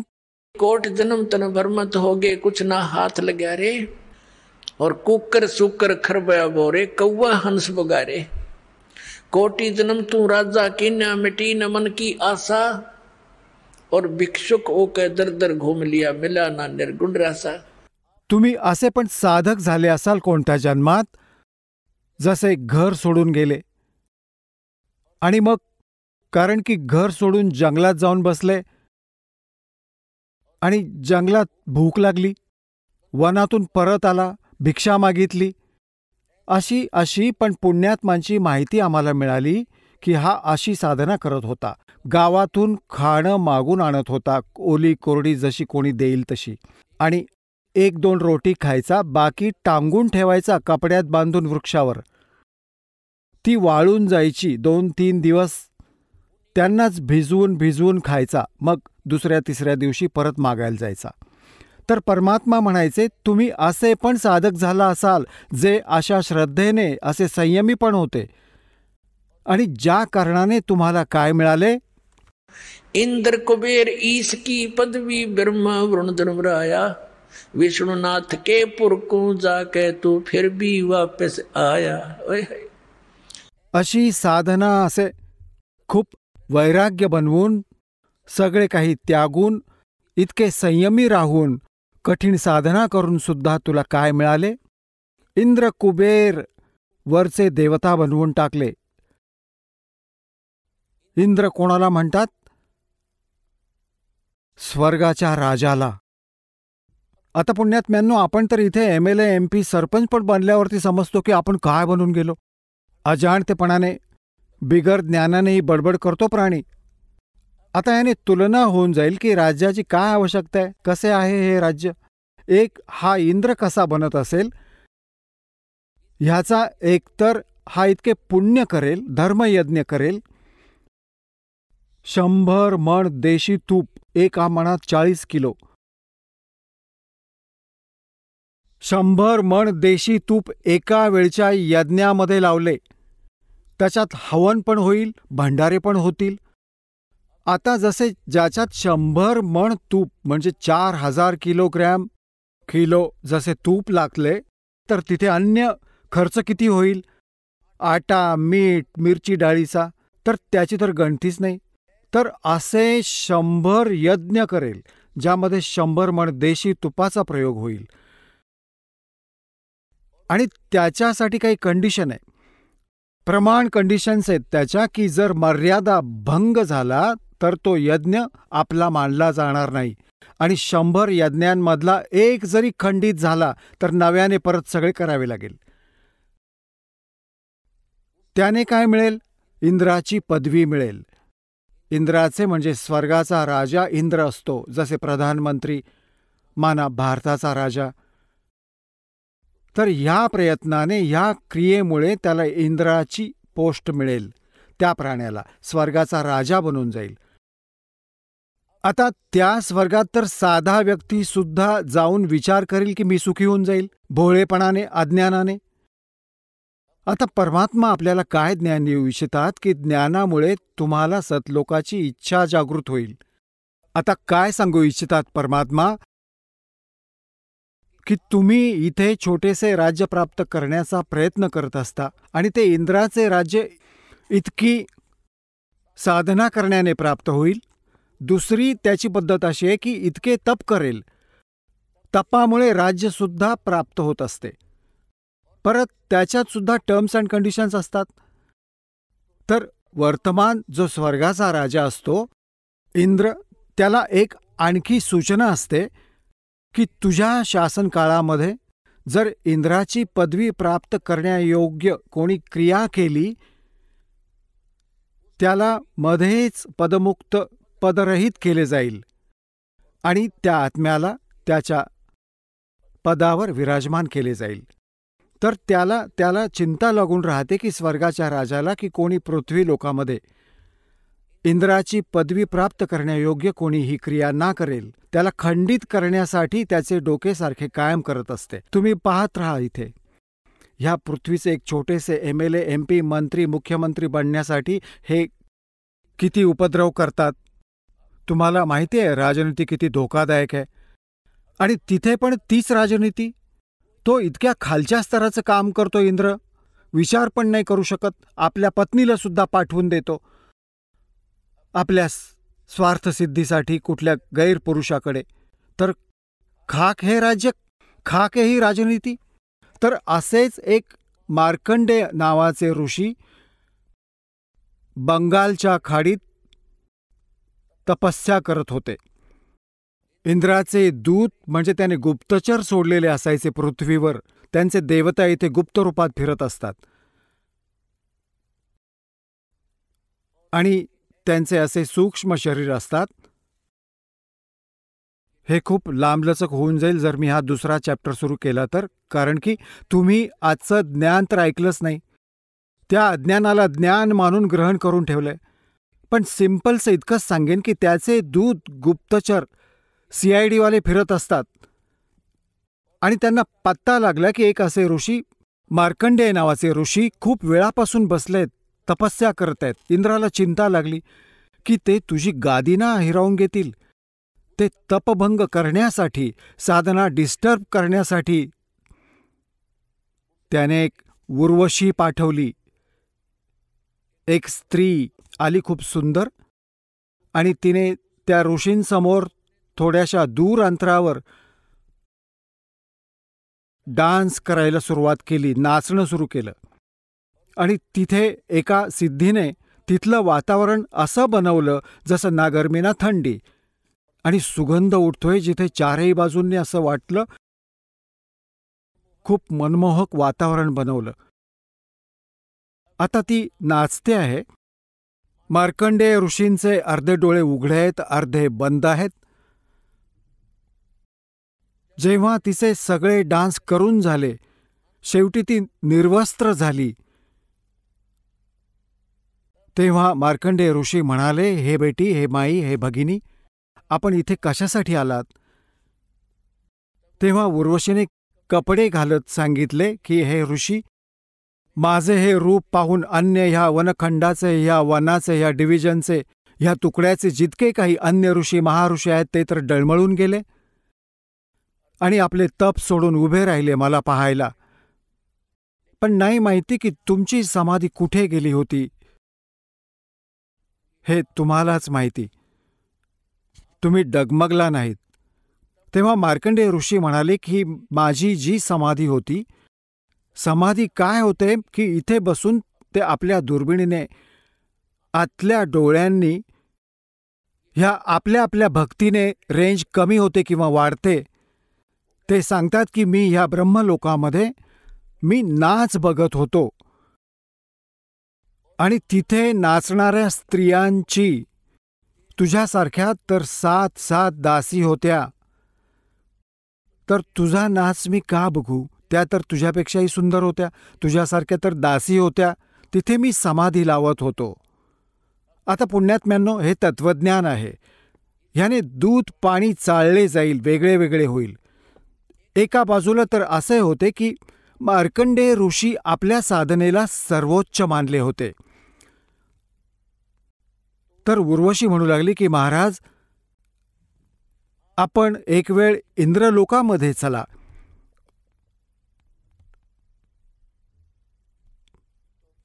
कोट जन्म तन भरमत होगे कुछ ना हाथ लग्या रे, और कुकर सुकर खरबया बोरे कौवा हंस बगारे. कोटि जन्म तू राजा की न मिटी न मन की आशा, और भिक्षुक होकर दर दर घूम लिया मिला ना निर्गुण रासा. तुम्ही असे पण साधक झाले असाल कोणत्या जन्मात, जसे घर सोडून गेले आणि मग कारण की घर सोडून जंगलात जाऊन बसले आणि जंगलात भूक लागली, वनातून परत आला, भिक्षा मागितली. अशी पण पुण्यात्मांची माहिती आम्हाला मिळाली की हा अशी साधना करत होता. गावातून खाणं मागून आणत होता, ओली कोरडी जशी कोणी देईल तशी, आणि 1-2 रोटी खायचा, बाकी टांगून ठेवायचा कपड्यात बांधून वृक्षावर. ती वाळून जायची 2-3 दिवस, त्यांनाच भिजवून खायचा. मग दुसऱ्या तिसऱ्या दिवशी परत मागायला जायचा. तर परमात्मा म्हणायचे, तुम्ही असे पण साधक झाला असाल जे अशा श्रद्धेने असे संयमी पण होते, आणि ज्या कारणाने तुम्हाला काय मिळाले, इंद्र कुबेर ईश की पदवी ब्रह्मा वरुण धर्मराया, विष्णुनाथ के पुरकू जाके तू फिर भी वापस आया. अशी साधना, असे खूप वैराग्य बनवून, सगळे काही त्यागून, इतके संयमी राहून, कठीण साधना करून सुद्धा तुला काय मिळाले? इंद्र कुबेर वरचे देवता बनवून टाकले. इंद्र कोणाला म्हणतात? स्वर्गाच्या राजाला. आता पुण्यात्म्यांनो, आपण तर इथे MLA MP सरपंच पण बनल्यावरती समजतो की आपण काय बनून गेलो. अजाणतेपणाने, बिगर ज्ञानानेही बडबड करतो प्राणी. आता याने तुलना होऊन जाईल की राज्याची काय आवश्यकता आहे, कसे आहे हे राज्य. एक हा इंद्र कसा बनत असेल ह्याचा एकतर हा इतके पुण्य करेल, धर्मयज्ञ करेल. 100 मण देशी तूप, एका मणात 40 किलो, 100 मण देशी तूप एका वेळच्या यज्ञामध्ये लावले. त्याच्यात हवन पण होईल, भंडारे पण होतील. आता जसे ज्याच्यात 100 मण तूप म्हणजे 4000 किलो जसे तूप लागले, तर तिथे अन्य खर्च किती होईल? आटा, मीठ, मिरची डाळीचा, तर त्याची तर गणतीच नाही. तर असे 100 यज्ञ करेल ज्यामध्ये 100 मण देशी तुपाचा प्रयोग होईल. आणि त्याच्यासाठी काही कंडिशन आहे, प्रमाण कंडिशन्स आहेत त्याच्या, की जर मर्यादा भंग झाला तर तो यज्ञ आपला मानला जाणार नाही. आणि 100 यज्ञांमधला एक जरी खंडित झाला तर नव्याने परत सगळे करावे लागेल. त्याने काय मिळेल? इंद्राची पदवी मिळेल. इंद्राचे म्हणजे स्वर्गाचा राजा इंद्र असतो, जसे प्रधानमंत्री माना भारताचा राजा. तर ह्या प्रयत्नाने, ह्या क्रियेमुळे त्याला इंद्राची पोस्ट मिळेल. त्या प्राण्याला स्वर्गाचा राजा बनून जाईल. आता त्या स्वर्गात तर साधा व्यक्ती सुद्धा जाऊन विचार करेल की मी सुखी होऊन जाईल, भोळेपणाने, अज्ञानाने. आता परमात्मा आपल्याला काय ज्ञान देऊ इच्छितात की ज्ञानामुळे तुम्हाला सतलोकाची इच्छा जागृत होईल. आता काय सांगू इच्छितात परमात्मा? की तुम्ही इथे छोटेसे राज्य प्राप्त करण्याचा प्रयत्न करत असता आणि ते इंद्राचे राज्य इतकी साधना करण्याने प्राप्त होईल. दुसरी त्याची पद्धत अशी आहे की इतके तप करेल, तपामुळे राज्यसुद्धा प्राप्त होत असते. परत त्याच्यात सुद्धा टर्म्स अँड कंडिशन्स असतात. तर वर्तमान जो स्वर्गाचा राजा असतो इंद्र, त्याला एक आणखी सूचना असते की तुझ्या शासनकाळामध्ये जर इंद्राची पदवी प्राप्त करण्यायोग्य कोणी क्रिया केली, त्याला मध्येच पदमुक्त पदरहित केले जाईल आणि त्या आत्म्याला त्याच्या पदावर विराजमान केले जाईल. तर त्याला चिंता लागून राहते की स्वर्गाच्या राजाला की कोणी पृथ्वी लोकामध्ये इंद्राची पदवी प्राप्त करण्यायोग्य कोणी ही क्रिया ना करेल, त्याला खंडित करण्यासाठी त्याचे डोके सारखे कायम करत असते. तुम्ही पाहत राहा, इथे ह्या पृथ्वीचे एक छोटेसे MLA, MP, मंत्री, मुख्यमंत्री बनण्यासाठी हे किती उपद्रव करतात. तुम्हाला माहिती आहे राजनीती किती धोकादायक आहे. आणि तिथे पण तीच राजनीती, तो इतक्या खालच्या स्तराचं काम करतो इंद्र, विचार पण नाही करू शकत, आपल्या पत्नीला सुद्धा पाठवून देतो आपल्या स्वार्थसिद्धीसाठी कुठल्या गैरपुरुषाकडे. तर खाक हे राज्य, खाक ही राजनीती. तर असेच एक मार्कंडेय नावाचे ऋषी बंगालच्या खाडीत तपस्या करत होते. इंद्राचे दूत म्हणजे त्याने गुप्तचर सोडलेले असायचे पृथ्वीवर. त्यांचे देवता इथे गुप्त रूपात फिरत असतात आणि त्यांचे असे सूक्ष्म शरीर असतात. हे खूप लांबलचक होऊन जाईल जर मी हा दुसरा चॅप्टर सुरू केला तर, कारण की तुम्ही आजचं ज्ञान तर ऐकलंच नाही. त्या अज्ञानाला ज्ञान मानून ग्रहण करून ठेवलंय. पण सिम्पलचं इतकंच सांगेन की त्याचे दूत गुप्तचर CID वाले फिरत असतात आणि त्यांना पत्ता लागला की एक असे ऋषी, मार्कंडेय नावाचे ऋषी खूप वेळापासून बसलेत, तपस्या करत आहेत. इंद्राला चिंता लागली की ते तुझी गादी ना हिरावून घेतील. ते तपभंग करण्यासाठी, साधना डिस्टर्ब करण्यासाठी त्याने एक उर्वशी पाठवली. एक स्त्री आली खूप सुंदर आणि तिने त्या ऋषींसमोर थोड्याशा दूर अंतरावर डान्स करायला सुरुवात केली, नाचणं सुरू केलं. आणि तिथे एका सिद्धीने तिथलं वातावरण असं बनवलं जसं ना गरमी ना थंडी, आणि सुगंध उठतोय जिथे चारही बाजूंनी असं वाटलं. खूप मनमोहक वातावरण बनवलं. आता ती नाचते आहे. मार्कंडेय ऋषींचे अर्धे डोळे उघडे आहेत, अर्धे बंद आहेत. जेव्हा तिचे सगळे डान्स करून झाले, शेवटी ती निर्वस्त्र झाली, तेव्हा मार्कंडेय ऋषी म्हणाले, हे बेटी, हे माई, हे भगिनी, आपण इथे कशासाठी आलात? तेव्हा उर्वशीने कपडे घालत सांगितले की हे ऋषी, माझे हे रूप पाहून अन्य ह्या वनखंडाचे, ह्या वनाचे, ह्या डिव्हिजनचे, ह्या तुकड्याचे जितके काही अन्य ऋषी महाऋषी आहेत ते तर डळमळून गेले आणि आपले तप सोडून उभे राहिले मला पाहायला. पण नाही माहिती की तुमची समाधी कुठे गेली होती. हे तुम्हालाच माहिती. तुम्ही डगमगला नाहीत. तेव्हा मार्कंडेय ऋषी म्हणाले की माझी जी समाधी होती, समाधी काय होते की इथे बसून ते आपल्या दुर्बिणीने, आतल्या डोळ्यांनी, ह्या आपल्या आपल्या भक्तीने रेंज कमी होते किंवा वाढते. ते सांगतात की मी ह्या ब्रह्मलोकामध्ये मी नाच बघत होतो आणि नाचणाऱ्या स्त्रियांची तुझ्यासारख्या तर 7 दासी होत्या. तर तुझा नाच मी का बघू? त्या तर तुझ्यापेक्षाही सुंदर होत्या, तुझ्यासारख्या तर दासी होत्या. तिथे मी समाधी लावत होतो. आता पुण्यात्म्यांनो, हे तत्वज्ञान आहे. ह्याने दूध पाणी चालले जाईल, वेगळे वेगळे होईल. एका बाजूला तर असे होते की मार्कंडेय ऋषी आपल्या साधनेला सर्वोच्च मानले होते. तर उर्वशी म्हणू लागली की महाराज, आपण एक वेळ इंद्रलोकामध्ये चला.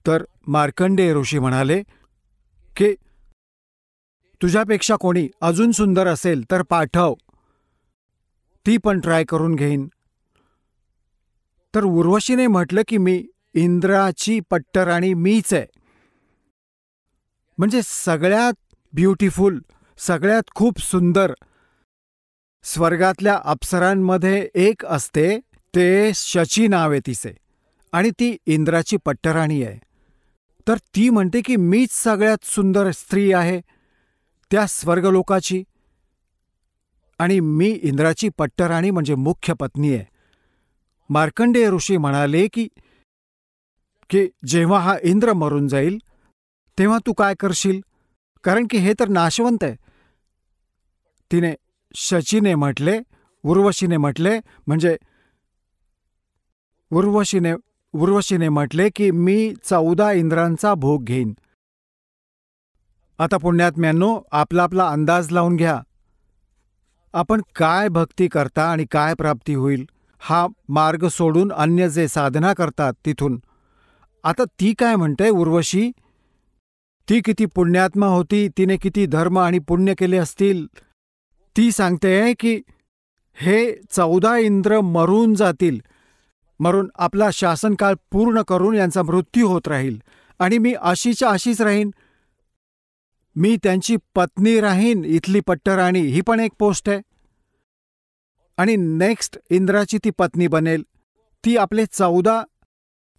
तर मार्कंडेय ऋषी म्हणाले की तुझ्यापेक्षा कोणी अजून सुंदर असेल तर पाठव, ती पण ट्राय करून घेईन. तर उर्वशीने म्हटलं की मी इंद्राची पट्टराणी मीच आहे. म्हणजे सगळ्यात ब्युटिफुल, सगळ्यात खूप सुंदर स्वर्गातल्या अप्सरांमध्ये एक असते, ते शची नाव आहे तिचे, आणि ती इंद्राची पट्टराणी आहे. तर ती म्हणते की मीच सगळ्यात सुंदर स्त्री आहे त्या स्वर्गलोकाची, आणि मी इंद्राची पट्टराणी म्हणजे मुख्य पत्नी आहे. मार्कंडेय ऋषी म्हणाले की जेव्हा हा इंद्र मरून जाईल तेव्हा तू काय करशील, कारण की हे तर नाशवंत आहे. तिने शचीने म्हटले, उर्वशीने म्हटले, म्हणजे उर्वशीने म्हटले की मी 14 इंद्रांचा भोग घेईन. आता पुण्यात्म्यांनो, आपला आपला अंदाज लावून घ्या. आपण काय भक्ती करता आणि काय प्राप्ती होईल, हा मार्ग सोडून अन्य जे साधना करतात तिथून. आता ती काय म्हणते उर्वशी, ती किती पुण्यात्मा होती, तिने किती धर्म आणि पुण्य केले असतील. ती सांगते की हे 14 इंद्र मरून जातील, मरून आपला शासनकाळ पूर्ण करून यांचा मृत्यू होत राहील, आणि मी अशीच्या अशीच राहीन. मी त्यांची पत्नी राहीन, इथली पट्टराणी, ही पण एक पोस्ट आहे. आणि नेक्स्ट इंद्राची ती पत्नी बनेल. ती आपले 14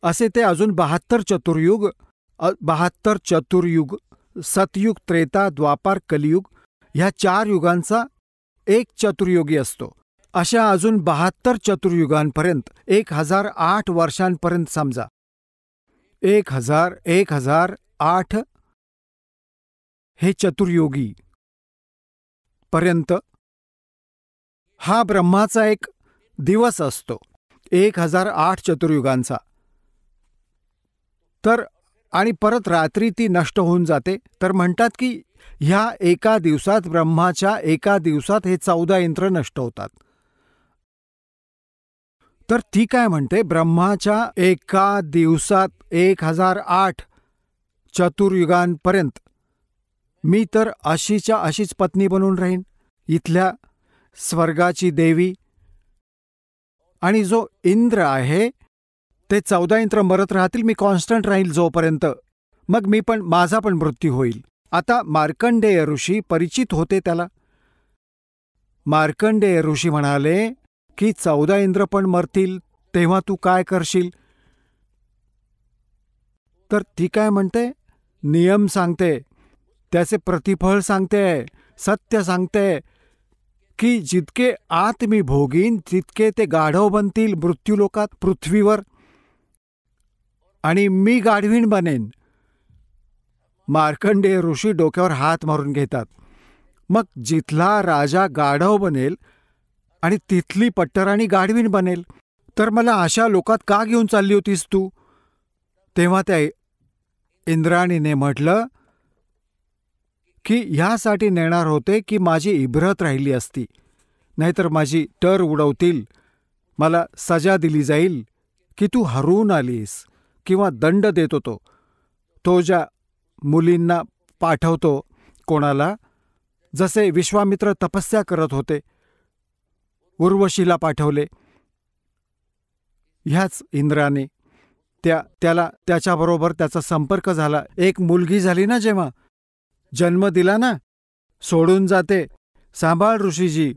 असे ते अजून 72 चतुर्युग, सतयुग, त्रेता, द्वापार, कलियुग, ह्या 4 युगांचा एक चतुर्युगी असतो. अशा अजून 72 चतुर्युगांपर्यंत 1008 वर्षांपर्यंत समजा, 1008 हे चतुर्योगी पर्यंत हा ब्रह्माचा एक दिवस असतो, 1008 चतुर्युगांचा. तर आणि परत रात्री ती नष्ट होऊन जाते. तर म्हणतात की ह्या एका दिवसात, ब्रह्माच्या एका दिवसात हे 14 इंद्र नष्ट होतात. तर ती काय म्हणते, ब्रह्माच्या एका दिवसात 1008 चतुर्युगांपर्यंत मी तर अशीच्या अशीच पत्नी बनून राहीन, इथल्या स्वर्गाची देवी. आणि जो इंद्र आहे ते 14 इंद्र मरत राहतील, मी कॉन्स्टंट राहील जोपर्यंत, मग माझा पण मृत्यू होईल. आता मार्कंडेय ऋषी परिचित होते त्याला. मार्कंडेय ऋषी म्हणाले की 14 इंद्र पण मरतील, तेव्हा तू काय करशील. तर ती काय म्हणते, नियम सांगते, त्याचे प्रतिफळ सांगते, सत्य सांगते की जितके आत मी भोगीन तितके ते गाढव बनतील मृत्यूलोकात, पृथ्वीवर, आणि मी गाढवीण बनेन. मार्कंडेय ऋषी डोक्यावर हात मारून घेतात. मग जिथला राजा गाढव बनेल आणि तिथली पट्टराणी गाढवीण बनेल, तर मला अशा लोकात का घेऊन चालली होतीस तू. तेव्हा त्या इंद्राणीने म्हटलं की ह्यासाठी नेणार होते की माझी इब्रत राहिली असती, नाहीतर माझी टर उडवतील, मला सजा दिली जाईल की तू हरवून आलीस, किंवा दंड देत होतो. तो ज्या मुलींना पाठवतो कोणाला, जसे विश्वामित्र तपस्या करत होते, उर्वशीला पाठवले. ह्याच इंद्राने त्याला त्याच्याबरोबर त्याचा संपर्क झाला. एक मुलगी झाली ना, जेव्हा जन्म दिला ना, सोडून जाते, सांभाळ ऋषीजी,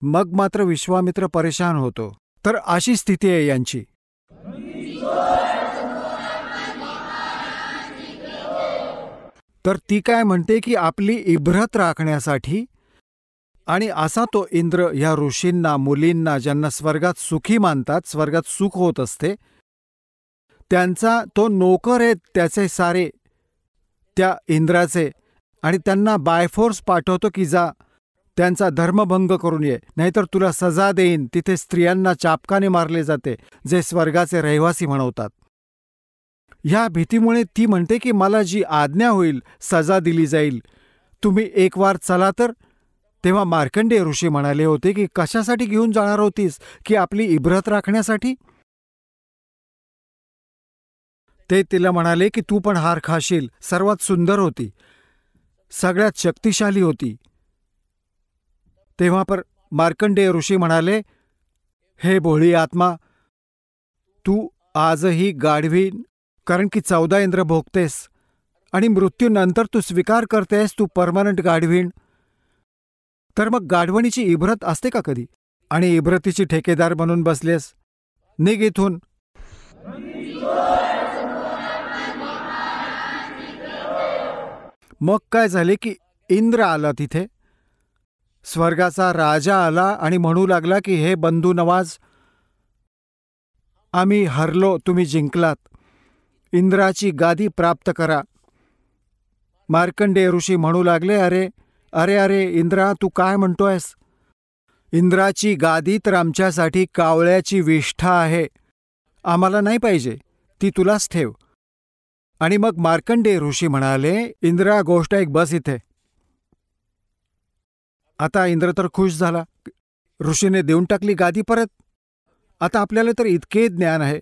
मग मात्र विश्वामित्र परेशान होतो. तर अशी स्थिती आहे यांची. तर ती काय म्हणते की आपली इब्रत राखण्यासाठी, आणि असा तो इंद्र ह्या ऋषींना, मुलींना, ज्यांना स्वर्गात सुखी मानतात, स्वर्गात सुख होत असते, त्यांचा तो नोकर आहे, त्याचे सारे त्या इंद्राचे, आणि त्यांना बायफोर्स पाठवतो की जा त्यांचा धर्मभंग करून ये, नाहीतर तुला सजा देईन. तिथे स्त्रियांना चापकाने मारले जाते, जे स्वर्गाचे रहिवासी म्हणवतात. ह्या भीतीमुळे ती म्हणते की मला जी आज्ञा होईल, सजा दिली जाईल, तुम्ही एक वार चला तर. तेव्हा मार्कंडेय ऋषी म्हणाले होते की कशासाठी घेऊन जाणार होतीस, की आपली इब्रत राखण्यासाठी. ते तिला म्हणाले की तू पण हार खाशील, सर्वात सुंदर होती, सगळ्यात शक्तिशाली होती. तेव्हा पर मार्कंडेय ऋषी म्हणाले, हे भोळी आत्मा, तू आजही गाढवी, कारण की 14 इंद्र भोगतेस, आणि मृत्यूनंतर तू स्वीकार करतेस तू परमनंट गाढवीण, तर मग गाढवणीची इब्रत असते का कधी? आणि इब्रतीची ठेकेदार बनून बसलेस. निघ इथून. मग काय झाले की इंद्र आला तिथे, स्वर्गाचा राजा आला आणि म्हणू लागला की हे बंधू नवाज, आम्ही हरलो, तुम्ही जिंकलात, इंद्राची गादी प्राप्त करा. मार्कंडेय ऋषी म्हणू लागले, अरे अरे अरे इंद्रा, तू काय म्हणतोयस? इंद्राची गादी तर आमच्यासाठी कावळ्याची विष्ठा आहे, आम्हाला नाही पाहिजे, ती तुलाच ठेव. आणि मग मार्कंडेय ऋषी म्हणाले, इंद्रा गोष्ट एक बस इथे. आता इंद्र तर खुश झाला, ऋषीने देऊन टाकली गादी परत. आता आपल्याला तर इतके ज्ञान आहे.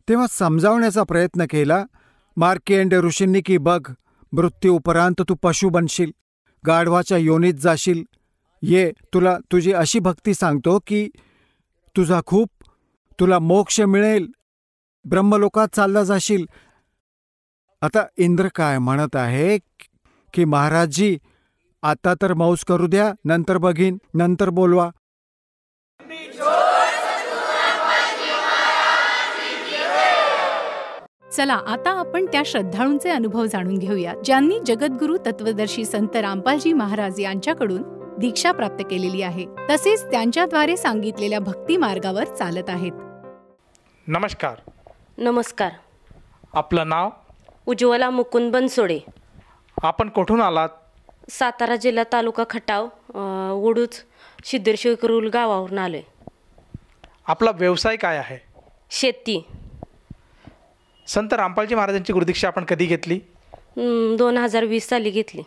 तेव्हा समजावण्याचा प्रयत्न केला मार्कंडेय ऋषींनी की बघ, मृत्यू उपरांत तू पशु बनशील, गाढवाच्या योनीत जाशील. ये, तुला तुझी अशी भक्ती सांगतो की तुला मोक्ष मिळेल, ब्रह्मलोकात चालला जाशील. आता इंद्र काय म्हणत आहे की महाराजजी, आता तर मौज करू द्या, नंतर बघीन, नंतर बोलवा. चला आता आपण त्या श्रद्धाळूंचे अनुभव जाणून घेऊया ज्यांनी जगद्गुरू तत्वदर्शी संत रामपालजी महाराज यांच्याकडून दीक्षा प्राप्त केलेली आहे, तसेच त्यांच्याद्वारे सांगितलेल्या भक्ती मार्गावर चालत आहेत. नमस्कार. नमस्कार. आपलं नाव? उज्ज्वला मुकुंद बनसोडे. आपण कुठून आलात? सातारा जिल्हा, तालुका खटाव, वडूज सिद्धेश्वर गावावरून आलोय. आपला व्यवसाय काय आहे? शेती. संत रामपालजी महाराजांची गुरुदीक्षा आपण कधी घेतली? 2020 साली घेतली.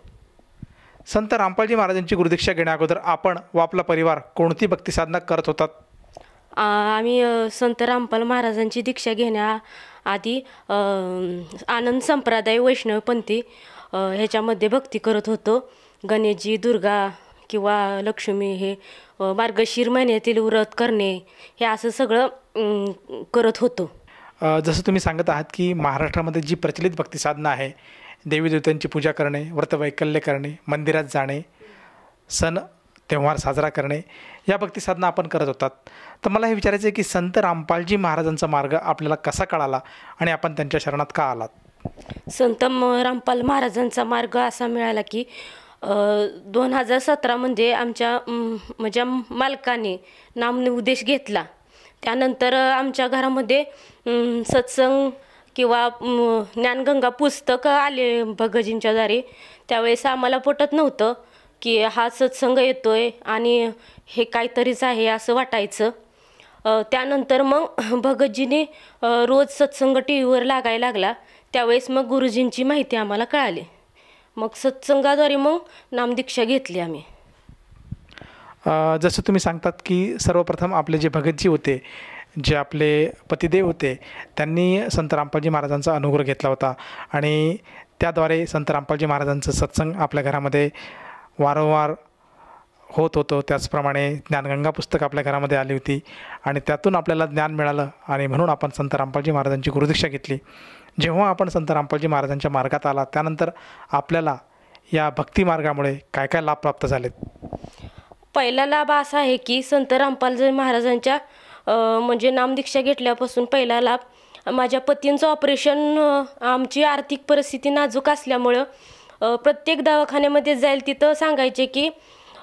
संत रामपालजी महाराजांची गुरुदीक्षा घेण्याअगोदर आपण व आपला परिवार कोणती भक्ती साधना करत होतात? आम्ही संत रामपाल महाराजांची दीक्षा घेण्याआधी आनंद संप्रदाय वैष्णवपंथी ह्याच्यामध्ये भक्ती करत होतो. गणेशजी, दुर्गा किंवा लक्ष्मी, हे मार्गशीर महिन्यातील व्रत करणे, हे असं सगळं करत होतो. जसं तुम्ही सांगत आहात की महाराष्ट्रामध्ये जी प्रचलित भक्ती साधना आहे, देवी देवतांची पूजा करणे, व्रतवैकल्य करणे, मंदिरात जाणे, सण तेव्हार साजरा करणे, या भक्ती साधना आपण करत होतात. तर मला हे विचारायचं आहे की संत रामपालजी महाराजांचा मार्ग आपल्याला कसा कळाला आणि आपण त्यांच्या शरणात का आलात? संत रामपाल महाराजांचा मार्ग असा मिळाला की 2017 आमच्या माझ्या मालकाने नामनिर्देश घेतला. त्यानंतर आमच्या घरामध्ये सत्संग किंवा ज्ञानगंगा पुस्तकं आले भगतजींच्या दारी. त्यावेळेस आम्हाला पटत नव्हतं की हा सत्संग येतोय आणि हे काहीतरीच आहे असं वाटायचं. त्यानंतर मग भगतजीने रोज सत्संग टी व्हीवर लागायला लागला. त्यावेळेस मग गुरुजींची माहिती आम्हाला कळाली. मग सत्संगाद्वारे मग नामदीक्षा घेतली आम्ही. जसं तुम्ही सांगतात की सर्वप्रथम आपले जे भगतजी होते, जे आपले पतिदेव होते, त्यांनी संत रामपालजी महाराजांचा अनुग्रह घेतला होता आणि त्याद्वारे संत रामपालजी महाराजांचं सत्संग आपल्या घरामध्ये वारंवार होत होतं. त्याचप्रमाणे ज्ञानगंगा पुस्तक आपल्या घरामध्ये आली होती आणि त्यातून आपल्याला ज्ञान मिळालं आणि म्हणून आपण संत रामपालजी महाराजांची गुरुदीक्षा घेतली. जेव्हा आपण संत रामपालजी महाराजांच्या मार्गात आला त्यानंतर आपल्याला या भक्ती मार्गामुळे काय काय लाभ प्राप्त झालेत? पहिला लाभ असा आहे की संत रामपालजी महाराजांच्या नामदीक्षा घेतल्यापासून पहिला लाभ, माझ्या पतींचं ऑपरेशन, आमची आर्थिक परिस्थिती नाजूक असल्यामुळं प्रत्येक दवाखान्यामध्ये जाईल तिथं सांगायचे की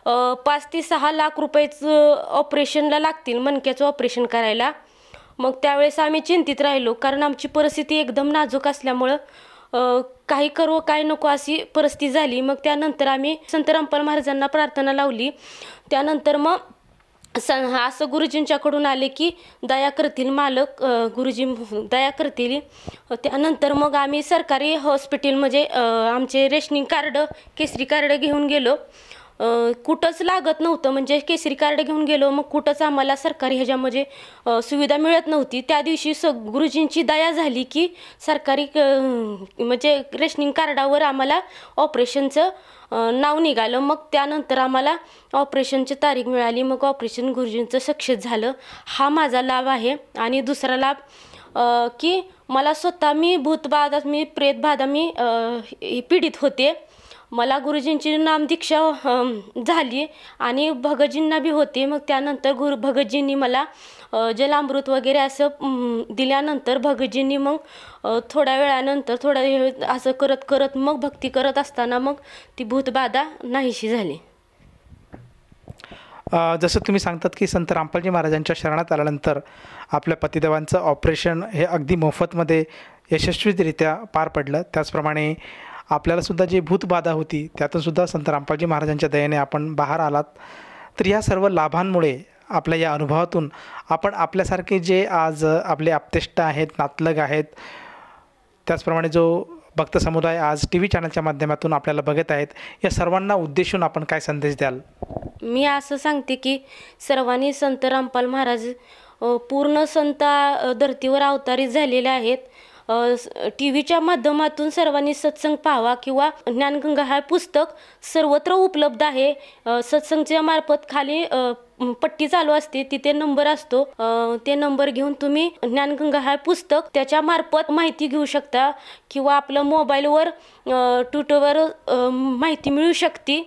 5 ते 6 लाख रुपयेच ऑपरेशनला लागतील, मणक्याचं ऑपरेशन करायला. मग त्यावेळेस आम्ही चिंतित राहिलो, कारण आमची परिस्थिती एकदम नाजूक असल्यामुळं काही करू काय नको अशी परिस्थिती झाली. मग त्यानंतर आम्ही संत रामपाल महाराजांना प्रार्थना लावली. त्यानंतर मग असं गुरुजींच्याकडून आले की दया करतील मालक, गुरुजी दया करतील. त्यानंतर मग आम्ही सरकारी हॉस्पिटलमध्ये आमचे रेशनिंग कार्ड, केसरी कार्ड घेऊन गेलो. कुठंच लागत नव्हतं, केसरी कार्ड घेऊन गेलो, मग कुठंच आम्हाला सरकारी ह्याच्यामध्ये सुविधा मिळत नव्हती. त्या दिवशी गुरुजींची दया झाली की सरकारी रेशनिंग कार्डावर आम्हाला ऑपरेशनचं नाव निघालं. मग त्यानंतर आम्हाला ऑपरेशनची तारीख मिळाली. मग ऑपरेशन गुरुजींचं सक्सेस झालं. हा माझा लाभ आहे. आणि दुसरा लाभ, की मला स्वतः मी भूतबाधा मी प्रेतबाधा मी पीडित होते. मला गुरुजींची नामदीक्षा झाली आणि भगतजींना बी होते. मग त्यानंतर भगतजींनी मला जलामृत वगैरे असं दिल्यानंतर भगतजींनी मग थोड्या वेळानंतर थोडा वेळ असं करत करत मग भक्ती करत असताना मग ती भूतबाधा नाहीशी झाली. जसं तुम्ही सांगतात की संत रामपालजी महाराजांच्या शरणात आल्यानंतर आपल्या पतिदेवांचं ऑपरेशन हे अगदी मोफतमध्ये यशस्वीरित्या पार पडलं. त्याचप्रमाणे आपल्यालासुद्धा जी भूतबाधा होती त्यातूनसुद्धा संत रामपालजी महाराजांच्या दयेने आपण बाहेर आलात. तर या सर्व लाभांमुळे आपल्या या अनुभवातून आपण आपल्यासारखे जे आज आपले आप्तेष्ट आहेत, नातलग आहेत, त्याचप्रमाणे जो भक्त समुदाय आज TV चॅनलच्या माध्यमातून आपल्याला बघत आहेत, या सर्वांना उद्देशून आपण काय संदेश द्याल? मी असं सांगते की सर्वांनी संत रामपाल महाराज पूर्ण संत धर्तीवर अवतारित झालेले आहेत. TV माध्यमातून सर्वांनी सत्संग पाहावा किंवा ज्ञानगंगा हा पुस्तक सर्वत्र उपलब्ध आहे. सत्संगच्या मार्फत खाली पट्टी चालू असते, तिथे नंबर असतो. ते नंबर घेऊन तुम्ही ज्ञानगंगा हा पुस्तक त्याच्या मार्फत माहिती घेऊ शकता किंवा आपल्या मोबाईलवर ट्विटरवर माहिती मिळू शकते.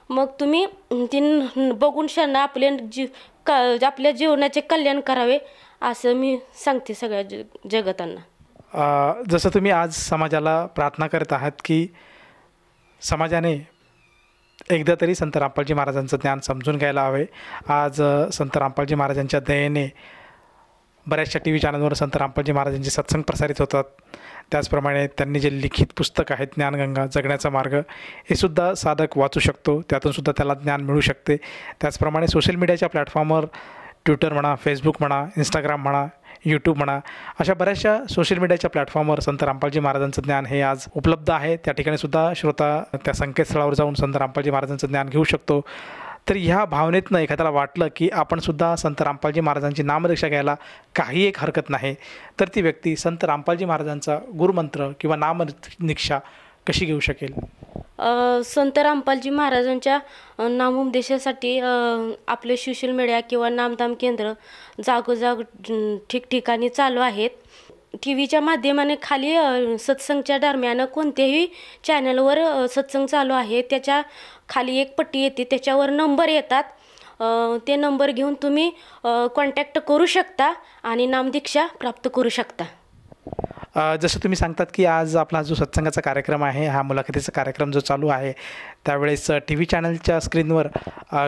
मग तुम्ही ती बघून शाना आपल्या जीवनाचे कल्याण करावे असं मी सांगते सगळ्या जगतांना. जसं तुम्ही आज समाजाला प्रार्थना करत आहात की समाजाने एकदा तरी संत रामपालजी महाराजांचं ज्ञान समजून घ्यायला हवे. आज संत रामपालजी महाराजांच्या दयेने बऱ्याचशा TV चॅनलवर संत रामपालजी महाराजांचे सत्संग प्रसारित होतात. त्याचप्रमाणे त्यांनी जे लिखित पुस्तक आहेत ज्ञानगंगा जगण्याचा मार्ग, हे सुद्धा साधक वाचू शकतो, त्यातूनसुद्धा त्याला ज्ञान मिळू शकते. त्याचप्रमाणे सोशल मीडियाच्या प्लॅटफॉर्मवर ट्विटर म्हणा, फेसबुक म्हणा, इंस्टाग्राम म्हणा, यूट्यूब म्हणा, अशा बऱ्याचशा सोशल मीडियाच्या प्लॅटफॉर्मवर संत रामपालजी महाराजांचं ज्ञान हे आज उपलब्ध आहे. त्या ठिकाणी सुद्धा श्रोता त्या संकेतस्थळावर जाऊन संत रामपालजी महाराजांचं ज्ञान घेऊ शकतो. तर ह्या भावनेतनं एखाद्याला वाटलं की आपणसुद्धा संत रामपालजी महाराजांची नामदीक्षा घ्यायला काही एक हरकत नाही, तर ती व्यक्ती संत रामपालजी महाराजांचा गुरुमंत्र किंवा नामदीक्षा कशी घेऊ शकेल? संत रामपालजी महाराजांच्या नामोपदेशासाठी आपले सोशल मीडिया किंवा नामधाम केंद्र जागोजाग ठिकठिकाणी चालू आहेत. TV माध्यमाने खाली सत्संगच्या दरम्यान कोणत्याही चॅनलवर सत्संग चालू आहे त्याच्या खाली एक पट्टी येते, त्याच्यावर नंबर येतात. ते नंबर घेऊन तुम्ही कॉन्टॅक्ट करू शकता आणि नामदीक्षा प्राप्त करू शकता. जसं तुम्ही सांगतात की आज आपला जो सत्संगाचा कार्यक्रम आहे, हा मुलाखतीचा कार्यक्रम जो चालू आहे, त्यावेळेस TV चॅनलच्या स्क्रीनवर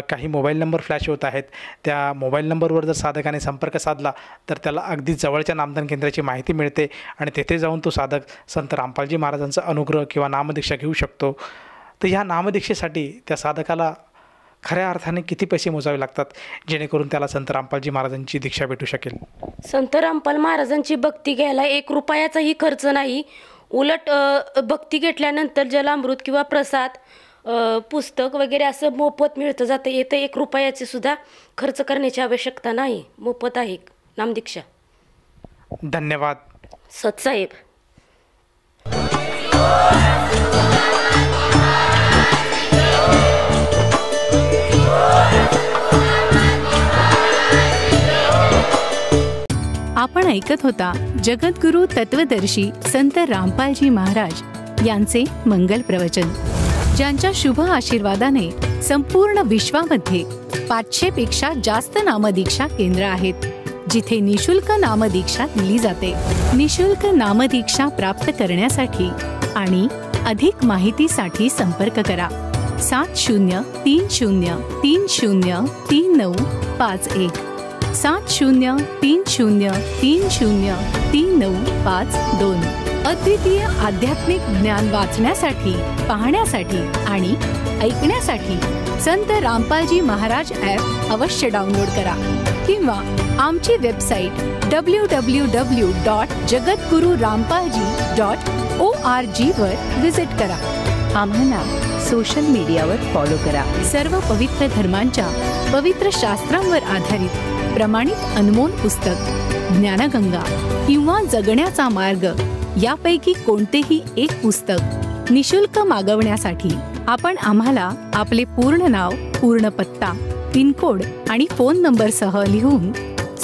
काही मोबाईल नंबर फ्लॅश होत आहेत. त्या मोबाईल नंबरवर जर साधकाने संपर्क साधला तर त्याला अगदी जवळच्या नामदान केंद्राची माहिती मिळते आणि तेथे जाऊन तो साधक संत रामपालजी महाराजांचा अनुग्रह किंवा नामदीक्षा घेऊ शकतो. तर ह्या नामदीक्षेसाठी त्या साधकाला खऱ्या अर्थाने किती पैसे मोजावे लागतात जेणेकरून त्याला संत रामपालजी महाराजांची दीक्षा भेटू शकेल? संत रामपाल महाराजांची भक्ती घ्यायला 1 रुपयाचाही खर्च नाही. उलट भक्ती घेतल्यानंतर जलामृत किंवा प्रसाद, पुस्तक वगैरे असं मोफत मिळतं जातं. येतं 1 रुपयाचे सुद्धा खर्च करण्याची आवश्यकता नाही, मोफत आहे नामदीक्षा. धन्यवाद सतसाहेब. आपण ऐकत होता जगद्गुरु तत्वदर्शी संत रामपालजी महाराज यांचे मंगल प्रवचन, ज्यांच्या शुभ आशीर्वादाने संपूर्ण विश्वामध्ये 500 पेक्षा जास्त नामदीक्षा केंद्र आहेत, जिथे निशुल्क नामदीक्षा दिली जाते. निशुल्क नामदीक्षा प्राप्त करण्यासाठी आणि अधिक माहितीसाठी संपर्क करा 7030303951 7030303952. अद्वितीय आध्यात्मिक ज्ञान वाचण्यासाठी, पाहण्यासाठी आणि ऐकण्यासाठी संत रामपालजी महाराज ॲप अवश्य डाउनलोड करा किंवा आमची वेबसाईट www.jagadgururampalji.org वर व्हिजिट करा. आम्हाला सोशल मीडियावर फॉलो करा. सर्व पवित्र धर्मांच्या पवित्र शास्त्रांवर आधारित प्रमाणित अनमोल पुस्तक ज्ञानगंगा किंवा जगण्याचा मार्ग यापैकी कोणतेही एक पुस्तक निशुल्क मागवण्यासाठी आपण आम्हाला आपले पूर्ण नाव, पूर्ण पत्ता, पिनकोड आणि फोन नंबरसह लिहून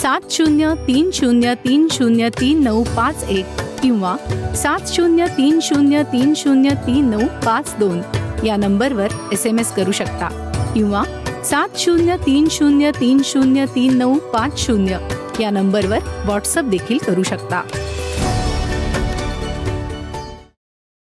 7030303951 किंवा 7030303952 या नंबरवर SMS करू शकता किंवा 7030303950 या नंबरवर व्हॉट्सअप देखील करू शकता.